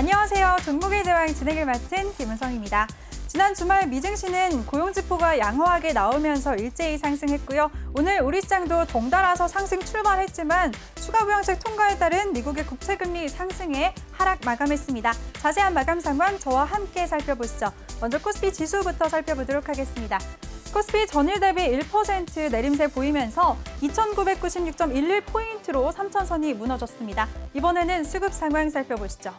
안녕하세요. 종목의 제왕 진행을 맡은 김은성입니다. 지난 주말 미증시는 고용지표가 양호하게 나오면서 일제히 상승했고요. 오늘 우리 시장도 덩달아서 상승 출발했지만 추가 부양책 통과에 따른 미국의 국채금리 상승에 하락 마감했습니다. 자세한 마감 상황 저와 함께 살펴보시죠. 먼저 코스피 지수부터 살펴보도록 하겠습니다. 코스피 전일 대비 1% 내림세 보이면서 2,996.11포인트로 3,000선이 무너졌습니다. 이번에는 수급 상황 살펴보시죠.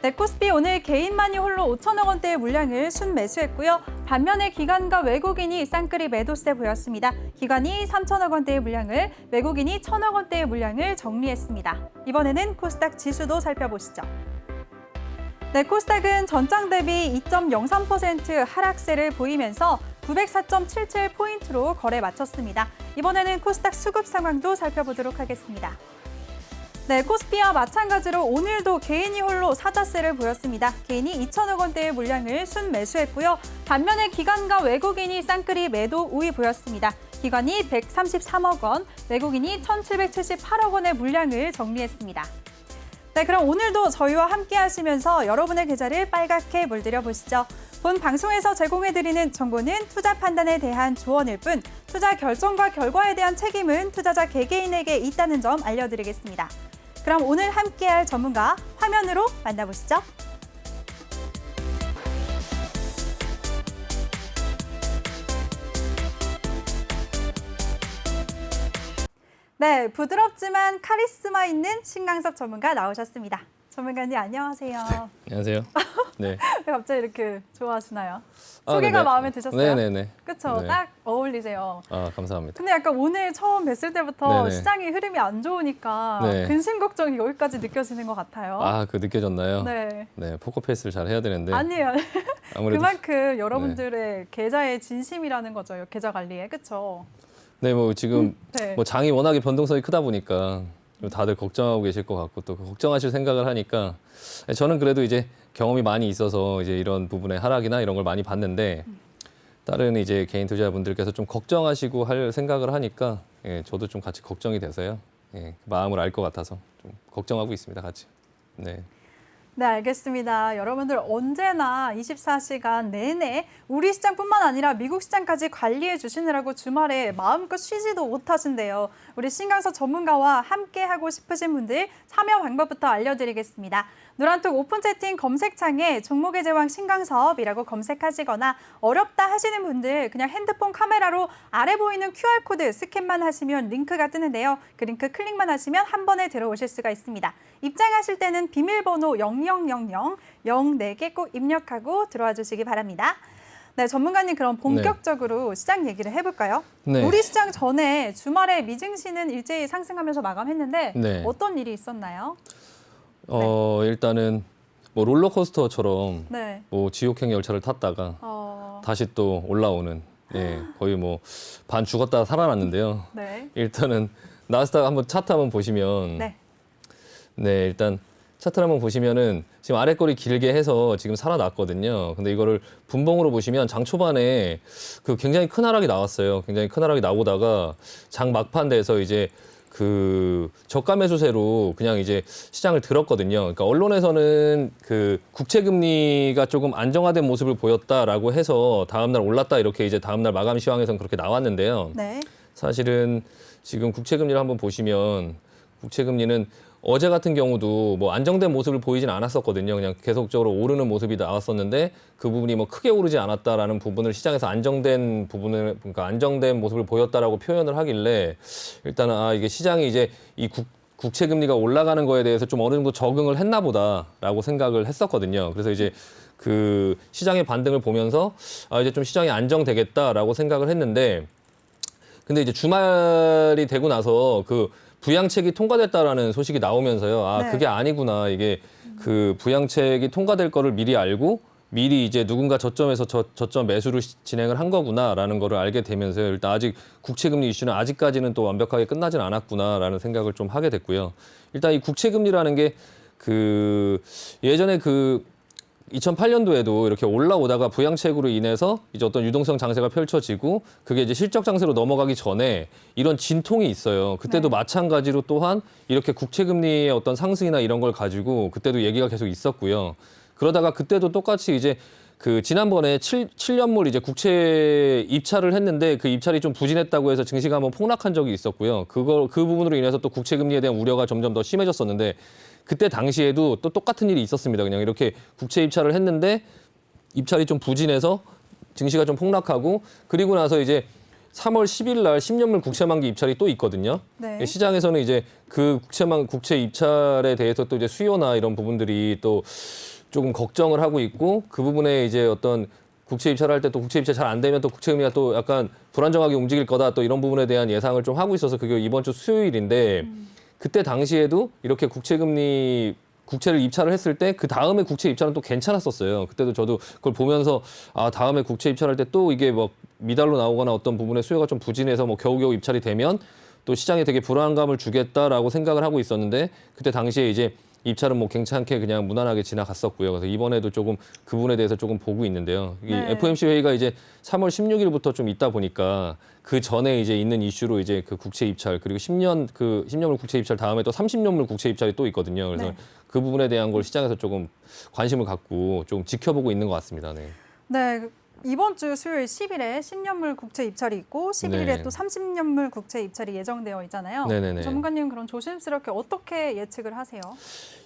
네, 코스피 오늘 개인만이 홀로 5천억 원대의 물량을 순매수했고요. 반면에 기관과 외국인이 쌍끌이 매도세 보였습니다. 기관이 3천억 원대의 물량을, 외국인이 1천억 원대의 물량을 정리했습니다. 이번에는 코스닥 지수도 살펴보시죠. 네, 코스닥은 전장 대비 2.03% 하락세를 보이면서 904.77포인트로 거래 마쳤습니다. 이번에는 코스닥 수급 상황도 살펴보도록 하겠습니다. 네, 코스피와 마찬가지로 오늘도 개인이 홀로 사자세를 보였습니다. 개인이 2천억 원대의 물량을 순매수했고요. 반면에 기관과 외국인이 쌍끌이 매도 우위 보였습니다. 기관이 133억 원, 외국인이 1,778억 원의 물량을 정리했습니다. 네, 그럼 오늘도 저희와 함께 하시면서 여러분의 계좌를 빨갛게 물들여 보시죠. 본 방송에서 제공해드리는 정보는 투자 판단에 대한 조언일 뿐, 투자 결정과 결과에 대한 책임은 투자자 개개인에게 있다는 점 알려드리겠습니다. 그럼 오늘 함께할 전문가 화면으로 만나보시죠. 네, 부드럽지만 카리스마 있는 신강섭 전문가 나오셨습니다. 전문가님 안녕하세요. 네, 안녕하세요. 네. 왜 갑자기 이렇게 좋아하시나요? 소개가 마음에 드셨어요? 네네네. 그렇죠. 네. 딱 어울리세요. 아, 감사합니다. 근데 약간 오늘 처음 뵀을 때부터 네네. 시장의 흐름이 안 좋으니까 네. 근심 걱정이 여기까지 느껴지는 것 같아요. 아, 그 느껴졌나요? 네. 네, 포커페이스를 잘 해야 되는데. 아니에요. 아무래도 그만큼 여러분들의 계좌의 진심이라는 거죠. 계좌 관리에. 그렇죠? 네, 뭐 지금 네. 뭐 장이 워낙에 변동성이 크다 보니까 다들 걱정하고 계실 것 같고 또 걱정하실 생각을 하니까 저는 그래도 이제 경험이 많이 있어서 이제 이런 부분의 하락이나 이런 걸 많이 봤는데 다른 이제 개인 투자자분들께서 좀 걱정하시고 할 생각을 하니까 예, 저도 좀 같이 걱정이 돼서요. 예, 마음을 알 것 같아서 좀 걱정하고 있습니다, 같이. 네. 네, 알겠습니다. 여러분들 언제나 24시간 내내 우리 시장뿐만 아니라 미국 시장까지 관리해 주시느라고 주말에 마음껏 쉬지도 못하신대요. 우리 신강섭 전문가와 함께 하고 싶으신 분들 참여 방법부터 알려드리겠습니다. 노란톡 오픈 채팅 검색창에 종목의 제왕 신강섭이라고 검색하시거나 어렵다 하시는 분들 그냥 핸드폰 카메라로 아래 보이는 QR코드 스캔만 하시면 링크가 뜨는데요. 그 링크 클릭만 하시면 한 번에 들어오실 수가 있습니다. 입장하실 때는 비밀번호 0000 꼭 입력하고 들어와 주시기 바랍니다. 네, 전문가님 그럼 본격적으로 시장 얘기를 해볼까요? 네. 우리 시장 전에 주말에 미증시는 일제히 상승하면서 마감했는데 네. 어떤 일이 있었나요? 일단은 뭐 롤러코스터처럼 네. 뭐 지옥행 열차를 탔다가 다시 또 올라오는 예, 거의 뭐 반 죽었다가 살아났는데요. 네. 일단은 나스닥 한번 차트 한번 보시면 네. 네, 일단 차트를 한번 보시면은 지금 아래 꼬리 길게 해서 지금 살아났거든요. 근데 이거를 분봉으로 보시면 장 초반에 그 굉장히 큰 하락이 나왔어요. 굉장히 큰 하락이 나오다가 장 막판 돼서 이제 그 저가 매수세로 그냥 이제 시장을 들었거든요. 그러니까 언론에서는 그 국채 금리가 조금 안정화된 모습을 보였다라고 해서 다음날 올랐다 이렇게 이제 다음날 마감 시황에서는 그렇게 나왔는데요. 네. 사실은 지금 국채 금리를 한번 보시면 국채 금리는 어제 같은 경우도 뭐 안정된 모습을 보이진 않았었거든요. 그냥 계속적으로 오르는 모습이 나왔었는데 그 부분이 뭐 크게 오르지 않았다라는 부분을 시장에서 안정된 부분을 그러니까 안정된 모습을 보였다라고 표현을 하길래 일단은 이게 시장이 이제 이 국채 금리가 올라가는 거에 대해서 좀 어느 정도 적응을 했나 보다라고 생각을 했었거든요. 그래서 이제 그 시장의 반등을 보면서 이제 좀 시장이 안정되겠다라고 생각을 했는데 근데 이제 주말이 되고 나서 그 부양책이 통과됐다라는 소식이 나오면서요. 네. 그게 아니구나. 이게 그 부양책이 통과될 거를 미리 알고 미리 이제 누군가 저점에서 저점 매수를 진행을 한 거구나라는 거를 알게 되면서요. 일단 아직 국채금리 이슈는 아직까지는 또 완벽하게 끝나진 않았구나라는 생각을 좀 하게 됐고요. 일단 이 국채금리라는 게 그 예전에 그 2008년도에도 이렇게 올라오다가 부양책으로 인해서 이제 어떤 유동성 장세가 펼쳐지고 그게 이제 실적 장세로 넘어가기 전에 이런 진통이 있어요. 그때도 네. 마찬가지로 또한 이렇게 국채 금리의 어떤 상승이나 이런 걸 가지고 그때도 얘기가 계속 있었고요. 그러다가 그때도 똑같이 이제 그 지난번에 7년물 이제 국채 입찰을 했는데 그 입찰이 좀 부진했다고 해서 증시가 한번 폭락한 적이 있었고요. 그 부분으로 인해서 또 국채 금리에 대한 우려가 점점 더 심해졌었는데 그때 당시에도 또 똑같은 일이 있었습니다. 그냥 이렇게 국채 입찰을 했는데 입찰이 좀 부진해서 증시가 좀 폭락하고 그리고 나서 이제 3월 10일 날 10년물 국채 만기 입찰이 또 있거든요. 네. 시장에서는 이제 그 국채 입찰에 대해서 또 이제 수요나 이런 부분들이 또 조금 걱정을 하고 있고 그 부분에 이제 어떤 국채 입찰할 때 또 국채 입찰 잘 안 되면 또 국채 금리가 또 약간 불안정하게 움직일 거다 또 이런 부분에 대한 예상을 좀 하고 있어서 그게 이번 주 수요일인데 그때 당시에도 이렇게 국채를 입찰을 했을 때 그 다음에 국채 입찰은 또 괜찮았었어요. 그때도 저도 그걸 보면서 아 다음에 국채 입찰할 때 또 이게 뭐 미달로 나오거나 어떤 부분에 수요가 좀 부진해서 뭐 겨우겨우 입찰이 되면 또 시장에 되게 불안감을 주겠다라고 생각을 하고 있었는데 그때 당시에 이제 입찰은 뭐 괜찮게 그냥 무난하게 지나갔었고요. 그래서 이번에도 조금 그 부분에 대해서 조금 보고 있는데요. 이 네. FOMC 회의가 이제 3월 16일부터 좀 있다 보니까 그 전에 이제 있는 이슈로 이제 그 국채 입찰 그리고 10년물 국채 입찰 다음에 또 30년물 국채 입찰이 또 있거든요. 그래서 네. 그 부분에 대한 걸 시장에서 조금 관심을 갖고 좀 지켜보고 있는 것 같습니다. 네. 네. 이번 주 수요일 10일에 10년물 국채 입찰이 있고 11일에 네. 또 30년물 국채 입찰이 예정되어 있잖아요. 네네네. 전문가님 그럼 조심스럽게 어떻게 예측을 하세요?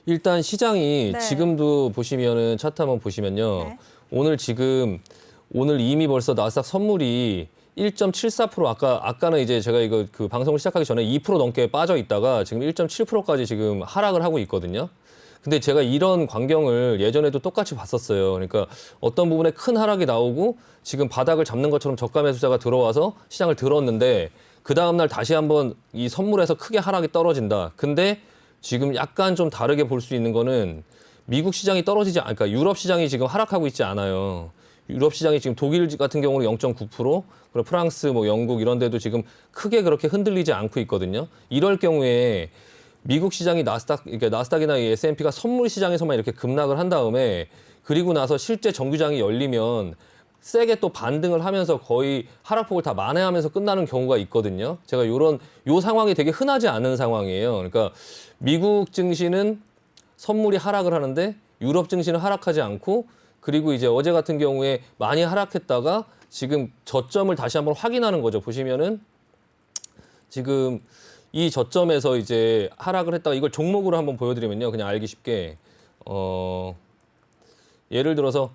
일단 시장이 네. 지금도 보시면은 차트 한번 보시면요. 네. 오늘 이미 벌써 나스닥 선물이 1.74% 아까는 이제 제가 이거 그 방송을 시작하기 전에 2% 넘게 빠져 있다가 지금 1.7%까지 지금 하락을 하고 있거든요. 근데 제가 이런 광경을 예전에도 똑같이 봤었어요. 그러니까 어떤 부분에 큰 하락이 나오고 지금 바닥을 잡는 것처럼 저가 매수자가 들어와서 시장을 들었는데 그 다음날 다시 한번 이 선물에서 크게 하락이 떨어진다. 근데 지금 약간 좀 다르게 볼 수 있는 거는 미국 시장이 그러니까 유럽 시장이 지금 하락하고 있지 않아요. 유럽 시장이 지금 독일 같은 경우는 0.9%, 그리고 프랑스, 뭐 영국 이런 데도 지금 크게 그렇게 흔들리지 않고 있거든요. 이럴 경우에 미국 시장이 나스닥이나 이 S&P가 선물 시장에서만 이렇게 급락을 한 다음에 그리고 나서 실제 정규장이 열리면 세게 또 반등을 하면서 거의 하락폭을 다 만회하면서 끝나는 경우가 있거든요. 제가 요 상황이 되게 흔하지 않은 상황이에요. 그러니까 미국 증시는 선물이 하락을 하는데 유럽 증시는 하락하지 않고 그리고 이제 어제 같은 경우에 많이 하락했다가 지금 저점을 다시 한번 확인하는 거죠. 보시면은 지금 이 저점에서 이제 하락을 했다가 이걸 종목으로 한번 보여드리면요. 그냥 알기 쉽게 예를 들어서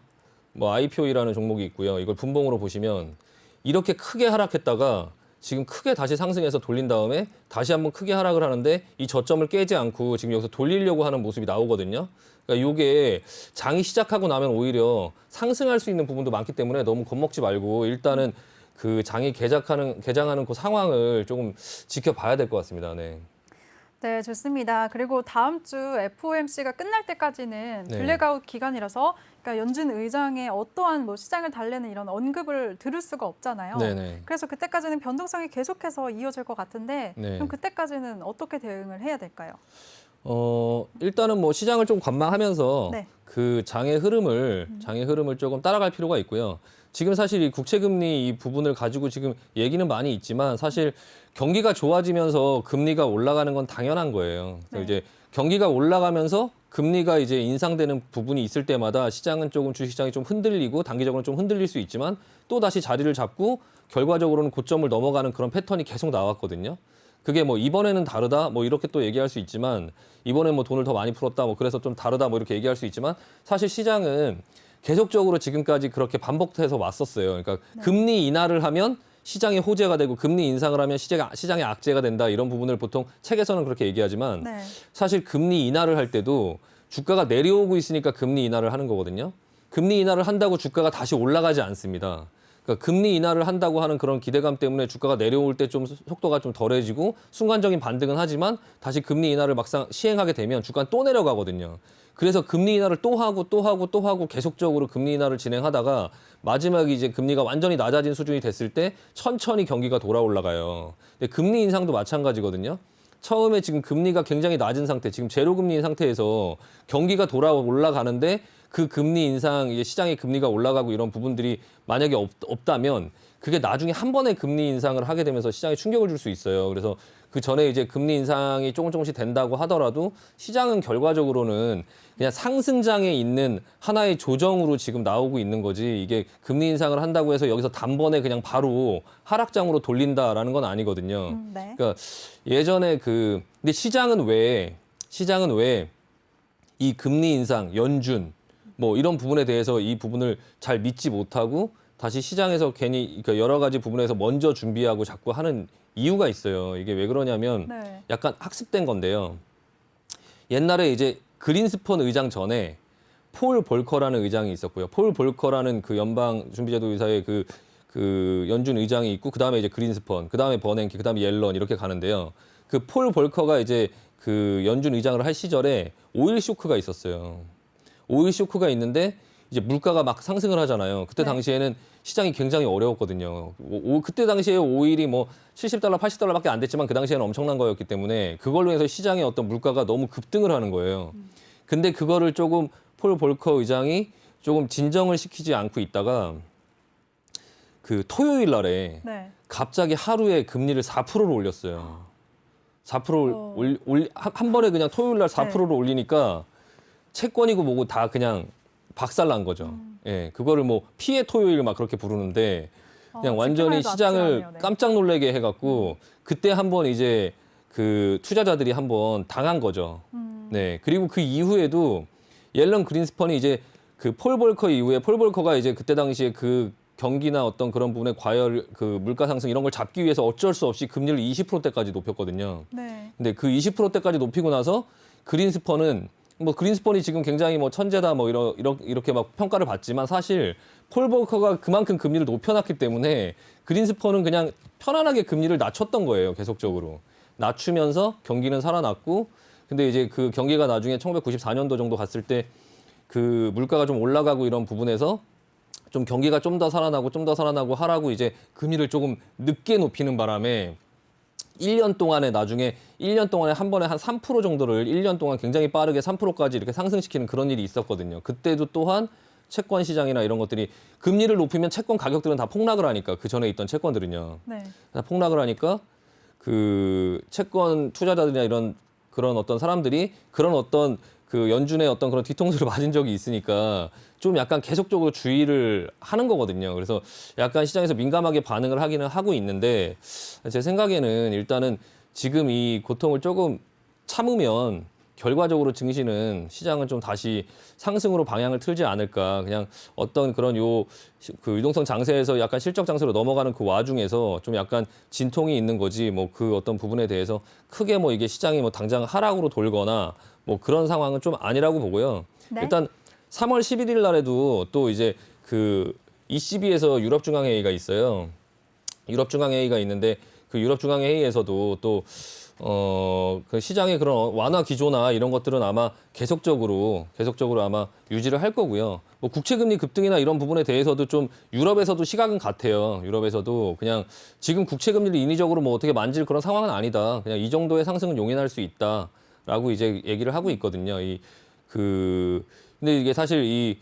뭐 IPO이라는 종목이 있고요. 이걸 분봉으로 보시면 이렇게 크게 하락했다가 지금 크게 다시 상승해서 돌린 다음에 다시 한번 크게 하락을 하는데 이 저점을 깨지 않고 지금 여기서 돌리려고 하는 모습이 나오거든요. 그러니까 이게 장이 시작하고 나면 오히려 상승할 수 있는 부분도 많기 때문에 너무 겁먹지 말고 일단은 그 장이 개장하는 그 상황을 조금 지켜봐야 될 것 같습니다. 네. 네, 좋습니다. 그리고 다음 주 FOMC가 끝날 때까지는 네. 블랙아웃 기간이라서 그러니까 연준 의장의 어떠한 뭐 시장을 달래는 이런 언급을 들을 수가 없잖아요. 네네. 그래서 그때까지는 변동성이 계속해서 이어질 것 같은데 네. 그럼 그때까지는 어떻게 대응을 해야 될까요? 일단은 뭐 시장을 좀 관망하면서 네. 그 장의 흐름을 조금 따라갈 필요가 있고요. 지금 사실 이 국채금리 이 부분을 가지고 지금 얘기는 많이 있지만 사실 경기가 좋아지면서 금리가 올라가는 건 당연한 거예요. 그래서 네. 이제 경기가 올라가면서 금리가 이제 인상되는 부분이 있을 때마다 시장은 조금 주식시장이 좀 흔들리고 단기적으로는 좀 흔들릴 수 있지만 또 다시 자리를 잡고 결과적으로는 고점을 넘어가는 그런 패턴이 계속 나왔거든요. 그게 뭐 이번에는 다르다 뭐 이렇게 또 얘기할 수 있지만 이번에 뭐 돈을 더 많이 풀었다 뭐 그래서 좀 다르다 뭐 이렇게 얘기할 수 있지만 사실 시장은 계속적으로 지금까지 그렇게 반복해서 왔었어요. 그러니까 금리 인하를 하면 시장이 호재가 되고 금리 인상을 하면 시장의 악재가 된다 이런 부분을 보통 책에서는 그렇게 얘기하지만 네. 사실 금리 인하를 할 때도 주가가 내려오고 있으니까 금리 인하를 하는 거거든요. 금리 인하를 한다고 주가가 다시 올라가지 않습니다. 그러니까 금리 인하를 한다고 하는 그런 기대감 때문에 주가가 내려올 때 좀 속도가 좀 덜해지고 순간적인 반등은 하지만 다시 금리 인하를 막상 시행하게 되면 주가는 또 내려가거든요. 그래서 금리 인하를 또 하고 계속적으로 금리 인하를 진행하다가 마지막에 이제 금리가 완전히 낮아진 수준이 됐을 때 천천히 경기가 돌아 올라가요. 근데 금리 인상도 마찬가지거든요. 처음에 지금 금리가 굉장히 낮은 상태, 지금 제로 금리인 상태에서 경기가 돌아 올라가는데 그 금리 인상, 이제 시장의 금리가 올라가고 이런 부분들이 만약에 없다면 그게 나중에 한 번에 금리 인상을 하게 되면서 시장에 충격을 줄 수 있어요. 그래서 그 전에 이제 금리 인상이 조금씩 된다고 하더라도 시장은 결과적으로는 그냥 상승장에 있는 하나의 조정으로 지금 나오고 있는 거지, 이게 금리 인상을 한다고 해서 여기서 단번에 그냥 바로 하락장으로 돌린다라는 건 아니거든요. 네. 그러니까 예전에 근데 시장은 왜 이 금리 인상, 연준 뭐 이런 부분에 대해서 이 부분을 잘 믿지 못하고 다시 시장에서 괜히, 그러니까 여러 가지 부분에서 먼저 준비하고 자꾸 하는 이유가 있어요. 이게 왜 그러냐면 네. 약간 학습된 건데요. 옛날에 이제 그린스펀 의장 전에 폴 볼커라는 의장이 있었고요. 폴 볼커라는 그 연방준비제도 의사의 그 연준 의장이 있고, 그 다음에 이제 그린스펀, 그 다음에 버냉키, 그 다음에 옐런 이렇게 가는데요. 그 폴 볼커가 이제 그 연준 의장을 할 시절에 오일 쇼크가 있었어요. 오일 쇼크가 있는데 이제 물가가 막 상승을 하잖아요. 그때 네. 당시에는 시장이 굉장히 어려웠거든요. 그때 당시에 오일이 뭐 $70, $80밖에 안 됐지만 그 당시에는 엄청난 거였기 때문에 그걸로 해서 시장의 어떤 물가가 너무 급등을 하는 거예요. 근데 그거를 조금 폴 볼커 의장이 조금 진정을 시키지 않고 있다가 그 토요일 날에 네. 갑자기 하루에 금리를 4%로 올렸어요. 4%를 한 번에 그냥 토요일 날 4%로 올리니까 채권이고 뭐고 다 그냥 박살난 거죠. 예, 그거를 뭐 피해 토요일 막 그렇게 부르는데 그냥 완전히 지금에도 시장을 아찔하네요. 네. 깜짝 놀라게 해갖고 그때 한번 이제 그 투자자들이 한번 당한 거죠. 네, 그리고 그 이후에도 옐런 그린스펀이 이제 그 폴 볼커 이후에 폴 볼커가 이제 그때 당시에 그 경기나 어떤 그런 부분에 과열, 그 물가 상승 이런 걸 잡기 위해서 어쩔 수 없이 금리를 20%대까지 높였거든요. 네. 근데 그 20%대까지 높이고 나서 그린스펀은 뭐 그린스펀이 지금 굉장히 뭐 천재다 뭐 이렇게 막 평가를 받지만 사실 폴 볼커가 그만큼 금리를 높여놨기 때문에 그린스펀은 그냥 편안하게 금리를 낮췄던 거예요. 계속적으로 낮추면서 경기는 살아났고, 근데 이제 그 경기가 나중에 1994년도 정도 갔을 때 그 물가가 좀 올라가고 이런 부분에서 좀 경기가 좀 더 살아나고 하라고 이제 금리를 조금 늦게 높이는 바람에 1년 동안에 한 번에 한 3% 정도를 1년 동안 굉장히 빠르게 3%까지 이렇게 상승시키는 그런 일이 있었거든요. 그때도 또한 채권 시장이나 이런 것들이 금리를 높이면 채권 가격들은 다 폭락을 하니까, 그 전에 있던 채권들은요. 네. 다 폭락을 하니까 그 채권 투자자들이나 이런 그런 어떤 사람들이 그런 어떤 그 연준의 어떤 그런 뒤통수를 맞은 적이 있으니까 좀 약간 계속적으로 주의를 하는 거거든요. 그래서 약간 시장에서 민감하게 반응을 하기는 하고 있는데, 제 생각에는 일단은 지금 이 고통을 조금 참으면 결과적으로 증시는 시장은 좀 다시 상승으로 방향을 틀지 않을까. 그냥 어떤 그런 그 유동성 장세에서 약간 실적 장세로 넘어가는 그 와중에서 좀 약간 진통이 있는 거지, 뭐 그 어떤 부분에 대해서 크게 뭐 이게 시장이 뭐 당장 하락으로 돌거나 뭐 그런 상황은 좀 아니라고 보고요. 네. 일단 3월 11일 날에도 또 이제 그 ECB에서 유럽중앙회의가 있어요. 유럽중앙회의가 있는데 그 유럽중앙회의에서도 또 그 시장의 그런 완화 기조나 이런 것들은 아마 계속적으로 아마 유지를 할 거고요. 뭐 국채금리 급등이나 이런 부분에 대해서도 좀 유럽에서도 시각은 같아요. 유럽에서도 그냥 지금 국채금리를 인위적으로 뭐 어떻게 만질 그런 상황은 아니다. 그냥 이 정도의 상승은 용인할 수 있다라고 이제 얘기를 하고 있거든요. 근데 이게 사실 이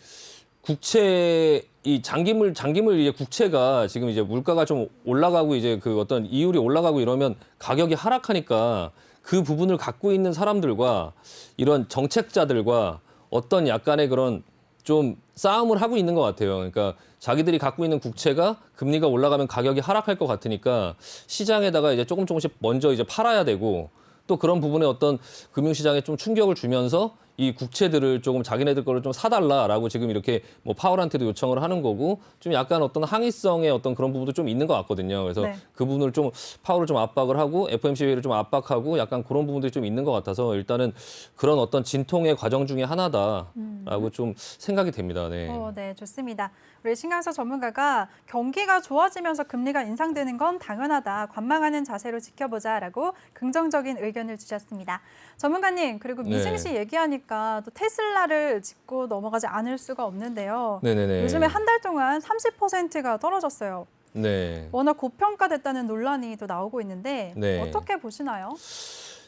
국채, 이 장기물 이제 국채가 지금 이제 물가가 좀 올라가고 이제 그 어떤 이율이 올라가고 이러면 가격이 하락하니까 그 부분을 갖고 있는 사람들과 이런 정책자들과 어떤 약간의 그런 좀 싸움을 하고 있는 것 같아요. 그러니까 자기들이 갖고 있는 국채가 금리가 올라가면 가격이 하락할 것 같으니까 시장에다가 이제 조금씩 먼저 이제 팔아야 되고, 또 그런 부분에 어떤 금융시장에 좀 충격을 주면서 이 국채들을 조금 자기네들 거를 좀 사달라라고 지금 이렇게 뭐 파월한테도 요청을 하는 거고, 좀 약간 어떤 항의성의 어떤 그런 부분도 좀 있는 것 같거든요. 그래서 네. 그 부분을 좀 파월을 좀 압박을 하고 FOMC 회의를 좀 압박하고 약간 그런 부분들이 좀 있는 것 같아서 일단은 그런 어떤 진통의 과정 중에 하나다라고 좀 생각이 됩니다. 네. 네, 좋습니다. 우리 신강서 전문가가 경기가 좋아지면서 금리가 인상되는 건 당연하다. 관망하는 자세로 지켜보자라고 긍정적인 의견을 주셨습니다. 전문가님, 그리고 네. 미증시 얘기하니까 또 테슬라를 짚고 넘어가지 않을 수가 없는데요. 네네네. 요즘에 한 달 동안 30%가 떨어졌어요. 네. 워낙 고평가됐다는 논란이 또 나오고 있는데 네. 어떻게 보시나요?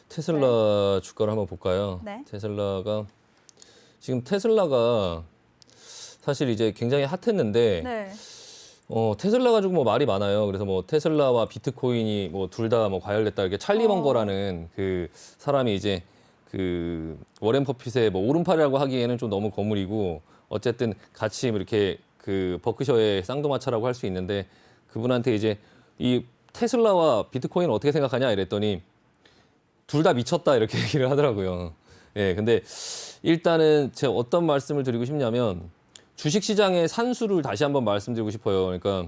테슬라 주가를 한번 볼까요? 네. 테슬라가 사실 이제 굉장히 핫했는데 네. 테슬라 가지고 뭐 말이 많아요. 그래서 뭐 테슬라와 비트코인이 뭐 둘 다 뭐 과열됐다 이렇게 찰리 먼거라는 그 사람이 이제 그 워렌 버핏의 뭐 오른팔이라고 하기에는 좀 너무 거물이고 어쨌든 같이 이렇게 그 버크셔의 쌍두마차라고 할 수 있는데 그분한테 이제 이 테슬라와 비트코인을 어떻게 생각하냐 이랬더니 둘 다 미쳤다 이렇게 얘기를 하더라고요. 예, 근데 일단은 제가 어떤 말씀을 드리고 싶냐면 주식시장의 산수를 다시 한번 말씀드리고 싶어요. 그러니까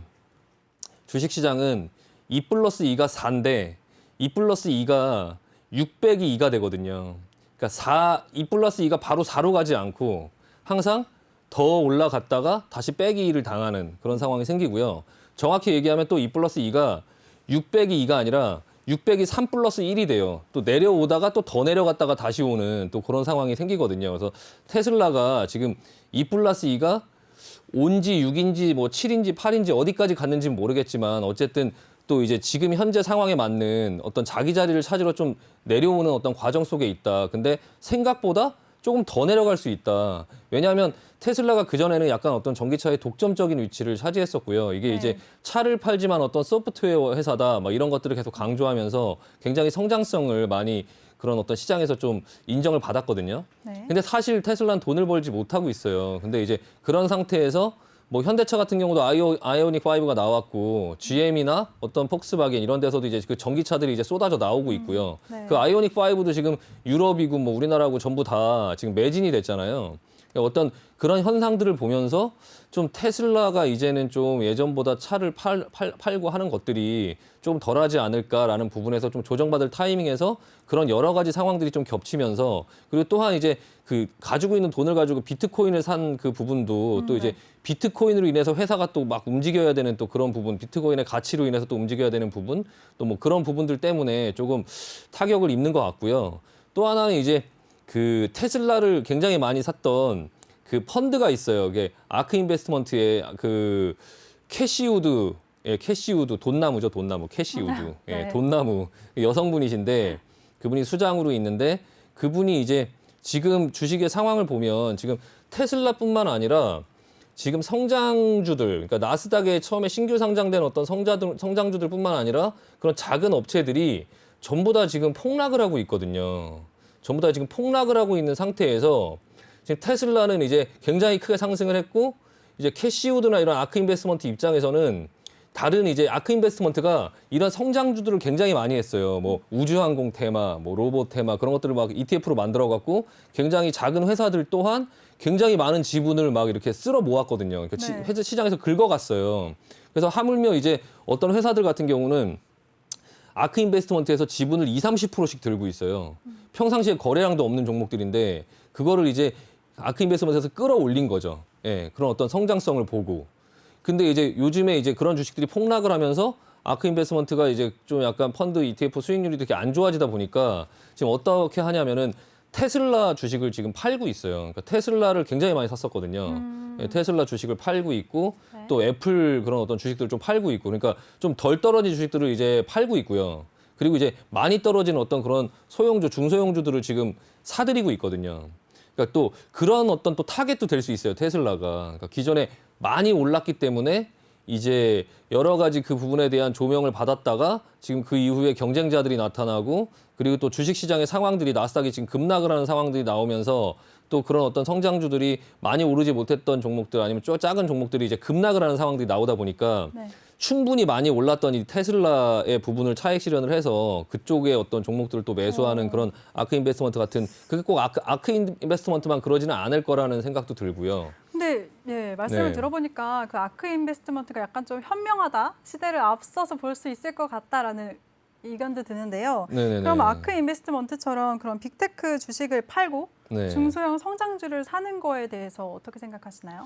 주식시장은 2 플러스 2가 4인데 2 플러스 2가 6 빼기 2가 되거든요. 그러니까 2 플러스 2가 바로 4로 가지 않고 항상 더 올라갔다가 다시 빼기 2를 당하는 그런 상황이 생기고요. 정확히 얘기하면 또 2 플러스 2가 6 빼기 2가 아니라 6 빼기 3 플러스 1이 돼요. 또 내려오다가 또 더 내려갔다가 다시 오는 또 그런 상황이 생기거든요. 그래서 테슬라가 지금 2 플러스 2가 5인지 6인지 뭐 7인지 8인지 어디까지 갔는지는 모르겠지만 어쨌든 또 이제 지금 현재 상황에 맞는 어떤 자기 자리를 찾으러 좀 내려오는 어떤 과정 속에 있다. 근데 생각보다 조금 더 내려갈 수 있다. 왜냐하면 테슬라가 그전에는 약간 어떤 전기차의 독점적인 위치를 차지했었고요. 이게 네. 이제 차를 팔지만 어떤 소프트웨어 회사다. 막 이런 것들을 계속 강조하면서 굉장히 성장성을 많이 그런 어떤 시장에서 좀 인정을 받았거든요. 네. 근데 사실 테슬라는 돈을 벌지 못하고 있어요. 근데 이제 그런 상태에서 뭐 현대차 같은 경우도 아이오닉 5가 나왔고 GM이나 어떤 폭스바겐 이런 데서도 이제 그 전기차들이 이제 쏟아져 나오고 있고요. 네. 그 아이오닉 5도 지금 유럽이고 뭐 우리나라고 전부 다 지금 매진이 됐잖아요. 그러니까 어떤 그런 현상들을 보면서 좀 테슬라가 이제는 좀 예전보다 차를 팔고 하는 것들이 좀 덜하지 않을까라는 부분에서 좀 조정받을 타이밍에서 그런 여러 가지 상황들이 좀 겹치면서 그리고 또한 이제 그 가지고 있는 돈을 가지고 비트코인을 산 그 부분도 또 이제 비트코인으로 인해서 회사가 또 막 움직여야 되는 또 그런 부분, 비트코인의 가치로 인해서 또 움직여야 되는 부분, 또 뭐 그런 부분들 때문에 조금 타격을 입는 것 같고요. 또 하나는 이제 그 테슬라를 굉장히 많이 샀던 그 펀드가 있어요. 이게 아크 인베스트먼트의 그 캐시우드, 예, 캐시우드 돈나무죠, 돈나무, 캐시우드, 예, 네. 돈나무 여성분이신데 그분이 수장으로 있는데 그분이 이제 지금 주식의 상황을 보면 지금 테슬라뿐만 아니라 지금 성장주들, 그러니까 나스닥에 처음에 신규 상장된 어떤 성장주들뿐만 아니라 그런 작은 업체들이 전부 다 지금 폭락을 하고 있거든요. 전부 다 지금 폭락을 하고 있는 상태에서 지금 테슬라는 이제 굉장히 크게 상승을 했고 이제 캐시우드나 이런 아크 인베스트먼트 입장에서는 다른 이제 아크 인베스트먼트가 이런 성장주들을 굉장히 많이 했어요. 뭐 우주항공 테마, 뭐 로봇 테마 그런 것들을 막 ETF로 만들어 갖고 굉장히 작은 회사들 또한 굉장히 많은 지분을 막 이렇게 쓸어 모았거든요. 그러니까 네. 시장에서 긁어갔어요. 그래서 하물며 이제 어떤 회사들 같은 경우는 아크 인베스트먼트에서 지분을 20-30%씩 들고 있어요. 평상시에 거래량도 없는 종목들인데 그거를 이제 아크 인베스트먼트에서 끌어올린 거죠. 예, 그런 어떤 성장성을 보고. 근데 이제 요즘에 이제 그런 주식들이 폭락을 하면서 아크 인베스트먼트가 이제 좀 약간 펀드 ETF 수익률이 이렇게 안 좋아지다 보니까 지금 어떻게 하냐면은 테슬라 주식을 지금 팔고 있어요. 그러니까 테슬라를 굉장히 많이 샀었거든요. 예, 테슬라 주식을 팔고 있고 네. 또 애플 그런 어떤 주식들을 좀 팔고 있고 그러니까 좀 덜 떨어진 주식들을 이제 팔고 있고요. 그리고 이제 많이 떨어지는 어떤 그런 소형주, 중소형주들을 지금 사들이고 있거든요. 그러니까 또 그런 어떤 또 타겟도 될 수 있어요. 테슬라가. 그러니까 기존에 많이 올랐기 때문에 이제 여러 가지 그 부분에 대한 조명을 받았다가 지금 그 이후에 경쟁자들이 나타나고 그리고 또 주식시장의 상황들이 나스닥이 지금 급락을 하는 상황들이 나오면서 또 그런 어떤 성장주들이 많이 오르지 못했던 종목들 아니면 작은 종목들이 이제 급락을 하는 상황들이 나오다 보니까 네. 충분히 많이 올랐던 이 테슬라의 부분을 차익 실현을 해서 그쪽에 어떤 종목들을 또 매수하는 그런 아크 인베스트먼트 같은 그게 꼭 아크 인베스트먼트만 그러지는 않을 거라는 생각도 들고요. 근데 예, 말씀을 네. 들어보니까 그 아크 인베스트먼트가 약간 좀 현명하다, 시대를 앞서서 볼 수 있을 것 같다라는 의견도 드는데요. 네네네. 그럼 아크 인베스트먼트처럼 그런 빅테크 주식을 팔고 네. 중소형 성장주를 사는 거에 대해서 어떻게 생각하시나요?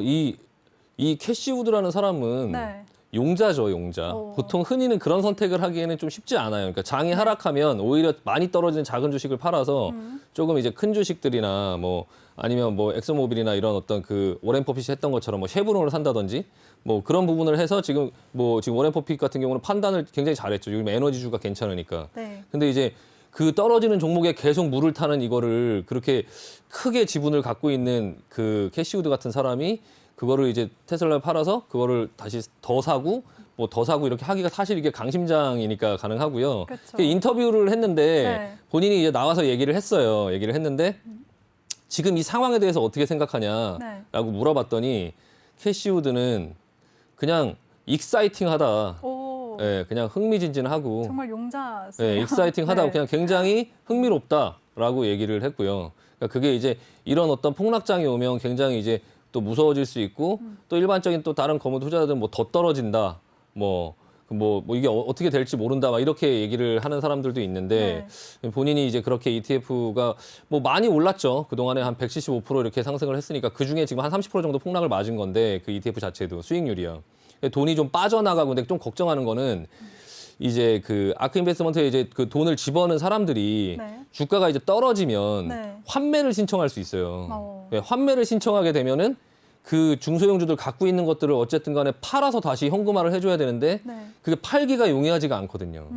이 캐시우드라는 사람은 네. 용자죠, 용자. 보통 흔히는 그런 선택을 하기에는 좀 쉽지 않아요. 그러니까 장이 하락하면 오히려 많이 떨어지는 작은 주식을 팔아서 조금 이제 큰 주식들이나 뭐 아니면 뭐 엑소모빌이나 이런 어떤 그 워렌 버핏이 했던 것처럼 뭐 쉐브론을 산다든지 뭐 그런 부분을 해서 지금 워렌 버핏 같은 경우는 판단을 굉장히 잘했죠. 요즘 에너지주가 괜찮으니까. 네. 근데 이제 그 떨어지는 종목에 계속 물을 타는 이거를 그렇게 크게 지분을 갖고 있는 그 캐시우드 같은 사람이 그거를 이제 테슬라를 팔아서 그거를 다시 더 사고 뭐 더 사고 이렇게 하기가 사실 이게 강심장이니까 가능하고요. 그쵸. 인터뷰를 했는데 네. 본인이 이제 나와서 얘기를 했어요. 얘기를 했는데 지금 이 상황에 대해서 어떻게 생각하냐라고 네. 물어봤더니 캐시우드는 그냥 익사이팅하다. 오, 예, 그냥 흥미진진하고 정말 용자세요. 예, 익사이팅하다고 네. 그냥 굉장히 흥미롭다라고 얘기를 했고요. 그러니까 그게 이제 이런 어떤 폭락장이 오면 굉장히 이제 또 무서워질 수 있고 또 일반적인 또 다른 거무 투자자들은 뭐 더 떨어진다. 뭐 이게 어떻게 될지 모른다 막 이렇게 얘기를 하는 사람들도 있는데 본인이 이제 그렇게 ETF가 뭐 많이 올랐죠. 그동안에 한 175% 이렇게 상승을 했으니까 그중에 지금 한 30% 정도 폭락을 맞은 건데 그 ETF 자체도 수익률이요. 돈이 좀 빠져나가고 근데 좀 걱정하는 거는 이제 그 아크 인베스트먼트에 이제 그 돈을 집어넣은 사람들이 네. 주가가 이제 떨어지면 네. 환매를 신청할 수 있어요. 어. 예, 환매를 신청하게 되면은 그 중소형주들 갖고 있는 것들을 어쨌든 간에 팔아서 다시 현금화를 해줘야 되는데 네. 그게 팔기가 용이하지가 않거든요.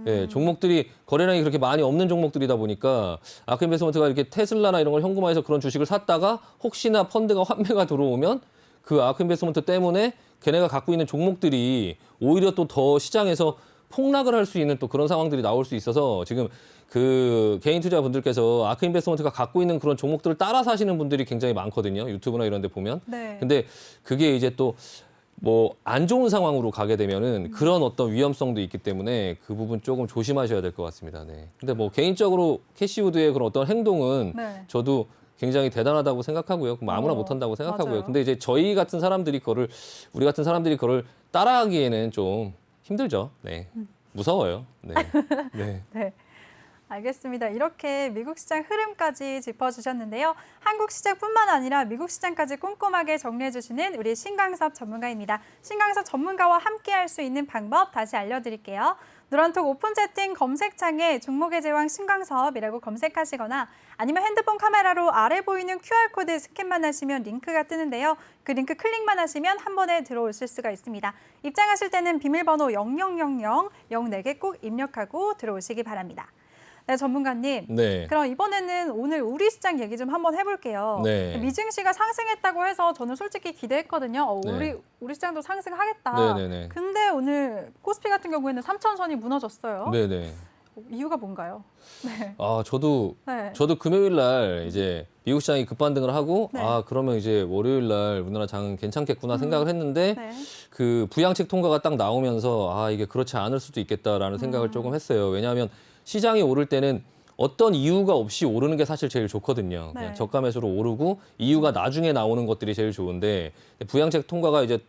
예, 종목들이 거래량이 그렇게 많이 없는 종목들이다 보니까 아크 인베스트먼트가 이렇게 테슬라나 이런 걸 현금화해서 그런 주식을 샀다가 혹시나 펀드가 환매가 들어오면 그 아크 인베스트먼트 때문에 걔네가 갖고 있는 종목들이 오히려 또 더 시장에서 폭락을 할 수 있는 또 그런 상황들이 나올 수 있어서 지금 그 개인 투자분들께서 아크 인베스트먼트가 갖고 있는 그런 종목들을 따라 사시는 분들이 굉장히 많거든요. 유튜브나 이런 데 보면. 네. 근데 그게 이제 또 뭐 안 좋은 상황으로 가게 되면은 그런 어떤 위험성도 있기 때문에 그 부분 조금 조심하셔야 될 것 같습니다. 네. 근데 뭐 개인적으로 캐시우드의 그런 어떤 행동은 네. 저도 굉장히 대단하다고 생각하고요. 그럼 아무나 어, 못한다고 생각하고요. 맞아요. 근데 이제 저희 같은 사람들이 우리 같은 사람들이 그걸 따라하기에는 좀 힘들죠. 네. 무서워요. 네. 네. 네. 알겠습니다. 이렇게 미국 시장 흐름까지 짚어주셨는데요. 한국 시장뿐만 아니라 미국 시장까지 꼼꼼하게 정리해주시는 우리 신강섭 전문가입니다. 신강섭 전문가와 함께할 수 있는 방법 다시 알려드릴게요. 누런톡 오픈 채팅 검색창에 종목의 제왕 신강섭이라고 검색하시거나 아니면 핸드폰 카메라로 아래 보이는 QR코드 스캔만 하시면 링크가 뜨는데요. 그 링크 클릭만 하시면 한 번에 들어오실 수가 있습니다. 입장하실 때는 비밀번호 0000 04개 꼭 입력하고 들어오시기 바랍니다. 네, 전문가님. 네. 그럼 이번에는 오늘 우리 시장 얘기 좀 한번 해볼게요. 네. 미증시가 상승했다고 해서 저는 솔직히 기대했거든요. 네. 우리 시장도 상승하겠다. 네네네. 근데 오늘 코스피 같은 경우에는 3,000선이 무너졌어요. 네네. 이유가 뭔가요? 네. 아, 저도 네. 금요일 날 이제 미국 시장이 급반등을 하고 네. 아, 그러면 이제 월요일 날 우리나라 장은 괜찮겠구나 생각을 했는데 네. 그 부양책 통과가 딱 나오면서 아, 이게 그렇지 않을 수도 있겠다라는 생각을 조금 했어요. 왜냐하면 시장이 오를 때는 어떤 이유가 없이 오르는 게 사실 제일 좋거든요. 그냥 네. 저가 매수로 오르고 이유가 나중에 나오는 것들이 제일 좋은데 부양책 통과가 이제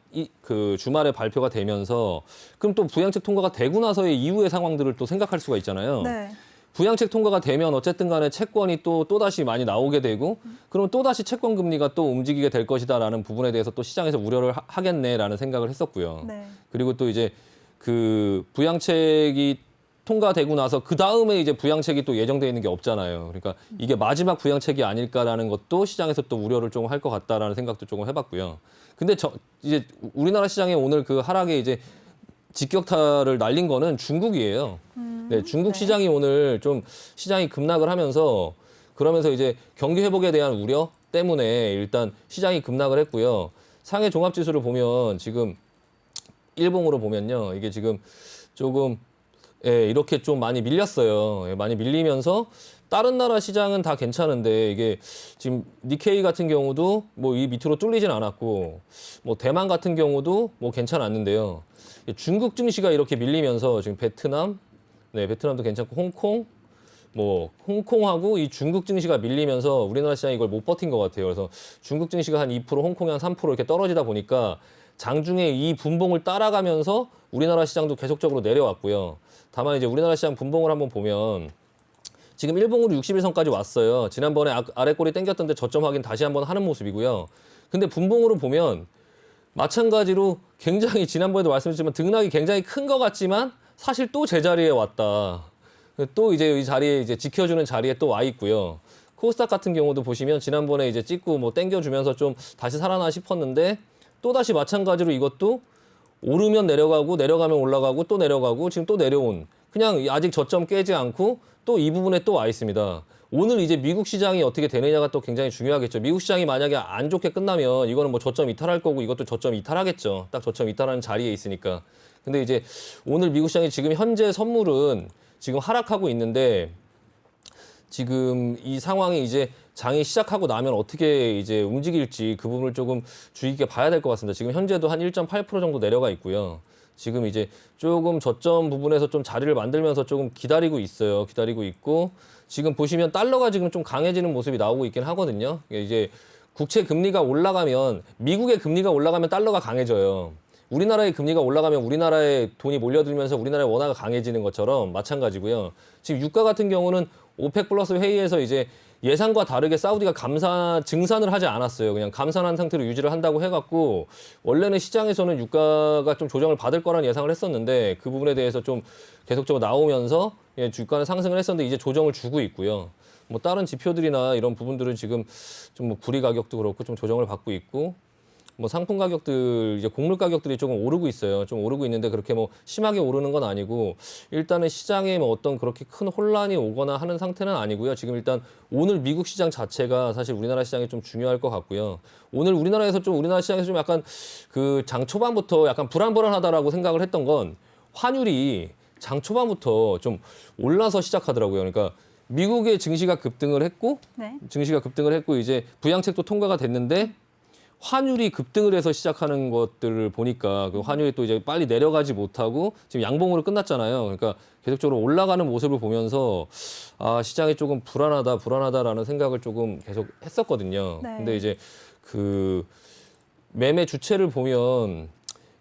그 주말에 발표가 되면서 그럼 또 부양책 통과가 되고 나서의 이후의 상황들을 또 생각할 수가 있잖아요. 네. 부양책 통과가 되면 어쨌든 간에 채권이 또다시 많이 나오게 되고 그러면 또다시 채권 금리가 또 움직이게 될 것이다라는 부분에 대해서 또 시장에서 우려를 하겠네라는 생각을 했었고요. 네. 그리고 또 이제 그 부양책이 통과되고 나서 그 다음에 이제 부양책이 또 예정돼 있는 게 없잖아요. 그러니까 이게 마지막 부양책이 아닐까라는 것도 시장에서 또 우려를 좀 할 것 같다라는 생각도 조금 해봤고요. 근데 이제 우리나라 시장에 오늘 그 하락에 이제 직격탄을 날린 거는 중국이에요. 네, 중국 네. 시장이 오늘 좀 시장이 급락을 하면서 그러면서 이제 경기 회복에 대한 우려 때문에 일단 시장이 급락을 했고요. 상해 종합지수를 보면 지금 일봉으로 보면요. 이게 지금 조금 예, 이렇게 좀 많이 밀렸어요. 예, 많이 밀리면서 다른 나라 시장은 다 괜찮은데 이게 지금 니케이 같은 경우도 뭐 이 밑으로 뚫리진 않았고 뭐 대만 같은 경우도 뭐 괜찮았는데요. 중국 증시가 이렇게 밀리면서 지금 베트남도 괜찮고 홍콩하고 이 중국 증시가 밀리면서 우리나라 시장이 이걸 못 버틴 것 같아요. 그래서 중국 증시가 한 2%, 홍콩이 한 3% 이렇게 떨어지다 보니까 장중에 이 분봉을 따라가면서 우리나라 시장도 계속적으로 내려왔고요. 다만 이제 우리나라 시장 분봉을 한번 보면 지금 일봉으로 60일선까지 왔어요. 지난번에 아래 꼬리 당겼던데 저점 확인 다시 한번 하는 모습이고요. 근데 분봉으로 보면 마찬가지로 굉장히 지난번에도 말씀드렸지만 등락이 굉장히 큰 것 같지만 사실 또 제자리에 왔다. 또 이제 이 자리에 이제 지켜주는 자리에 또 와 있고요. 코스닥 같은 경우도 보시면 지난번에 이제 찍고 뭐 당겨주면서 좀 다시 살아나 싶었는데 또 다시 마찬가지로 이것도 오르면 내려가고 내려가면 올라가고 또 내려가고 지금 또 내려온 그냥 아직 저점 깨지 않고 또 이 부분에 또 와 있습니다. 오늘 이제 미국 시장이 어떻게 되느냐가 또 굉장히 중요하겠죠. 미국 시장이 만약에 안 좋게 끝나면 이거는 뭐 저점 이탈할 거고 이것도 저점 이탈하겠죠. 딱 저점 이탈하는 자리에 있으니까. 근데 이제 오늘 미국 시장이 지금 현재 선물은 지금 하락하고 있는데 지금 이 상황이 이제 장이 시작하고 나면 어떻게 이제 움직일지 그 부분을 조금 주의 깊게 봐야 될 것 같습니다. 지금 현재도 한 1.8% 정도 내려가 있고요. 지금 이제 조금 저점 부분에서 좀 자리를 만들면서 조금 기다리고 있어요. 기다리고 있고 지금 보시면 달러가 지금 좀 강해지는 모습이 나오고 있긴 하거든요. 이제 국채 금리가 올라가면 미국의 금리가 올라가면 달러가 강해져요. 우리나라의 금리가 올라가면 우리나라에 돈이 몰려들면서 우리나라의 원화가 강해지는 것처럼 마찬가지고요. 지금 유가 같은 경우는 오펙 플러스 회의에서 이제 예상과 다르게 사우디가 증산을 하지 않았어요. 그냥 감산한 상태로 유지를 한다고 해갖고 원래는 시장에서는 유가가 좀 조정을 받을 거라는 예상을 했었는데 그 부분에 대해서 좀 계속적으로 나오면서 주가는 상승을 했었는데 이제 조정을 주고 있고요. 뭐 다른 지표들이나 이런 부분들은 지금 좀 뭐 구리 가격도 그렇고 좀 조정을 받고 있고 뭐 상품 가격들 이제 곡물 가격들이 조금 오르고 있어요. 좀 오르고 있는데 그렇게 뭐 심하게 오르는 건 아니고 일단은 시장에 뭐 어떤 그렇게 큰 혼란이 오거나 하는 상태는 아니고요. 지금 일단 오늘 미국 시장 자체가 사실 우리나라 시장이 좀 중요할 것 같고요. 오늘 우리나라 시장에서 좀 약간 그 장 초반부터 약간 불안불안하다라고 생각을 했던 건 환율이 장 초반부터 좀 올라서 시작하더라고요. 그러니까 미국의 증시가 급등을 했고 이제 부양책도 통과가 됐는데 환율이 급등을 해서 시작하는 것들을 보니까 그 환율이 또 이제 빨리 내려가지 못하고 지금 양봉으로 끝났잖아요. 그러니까 계속적으로 올라가는 모습을 보면서 아, 시장이 조금 불안하다라는 생각을 조금 계속 했었거든요. 네. 근데 이제 그 매매 주체를 보면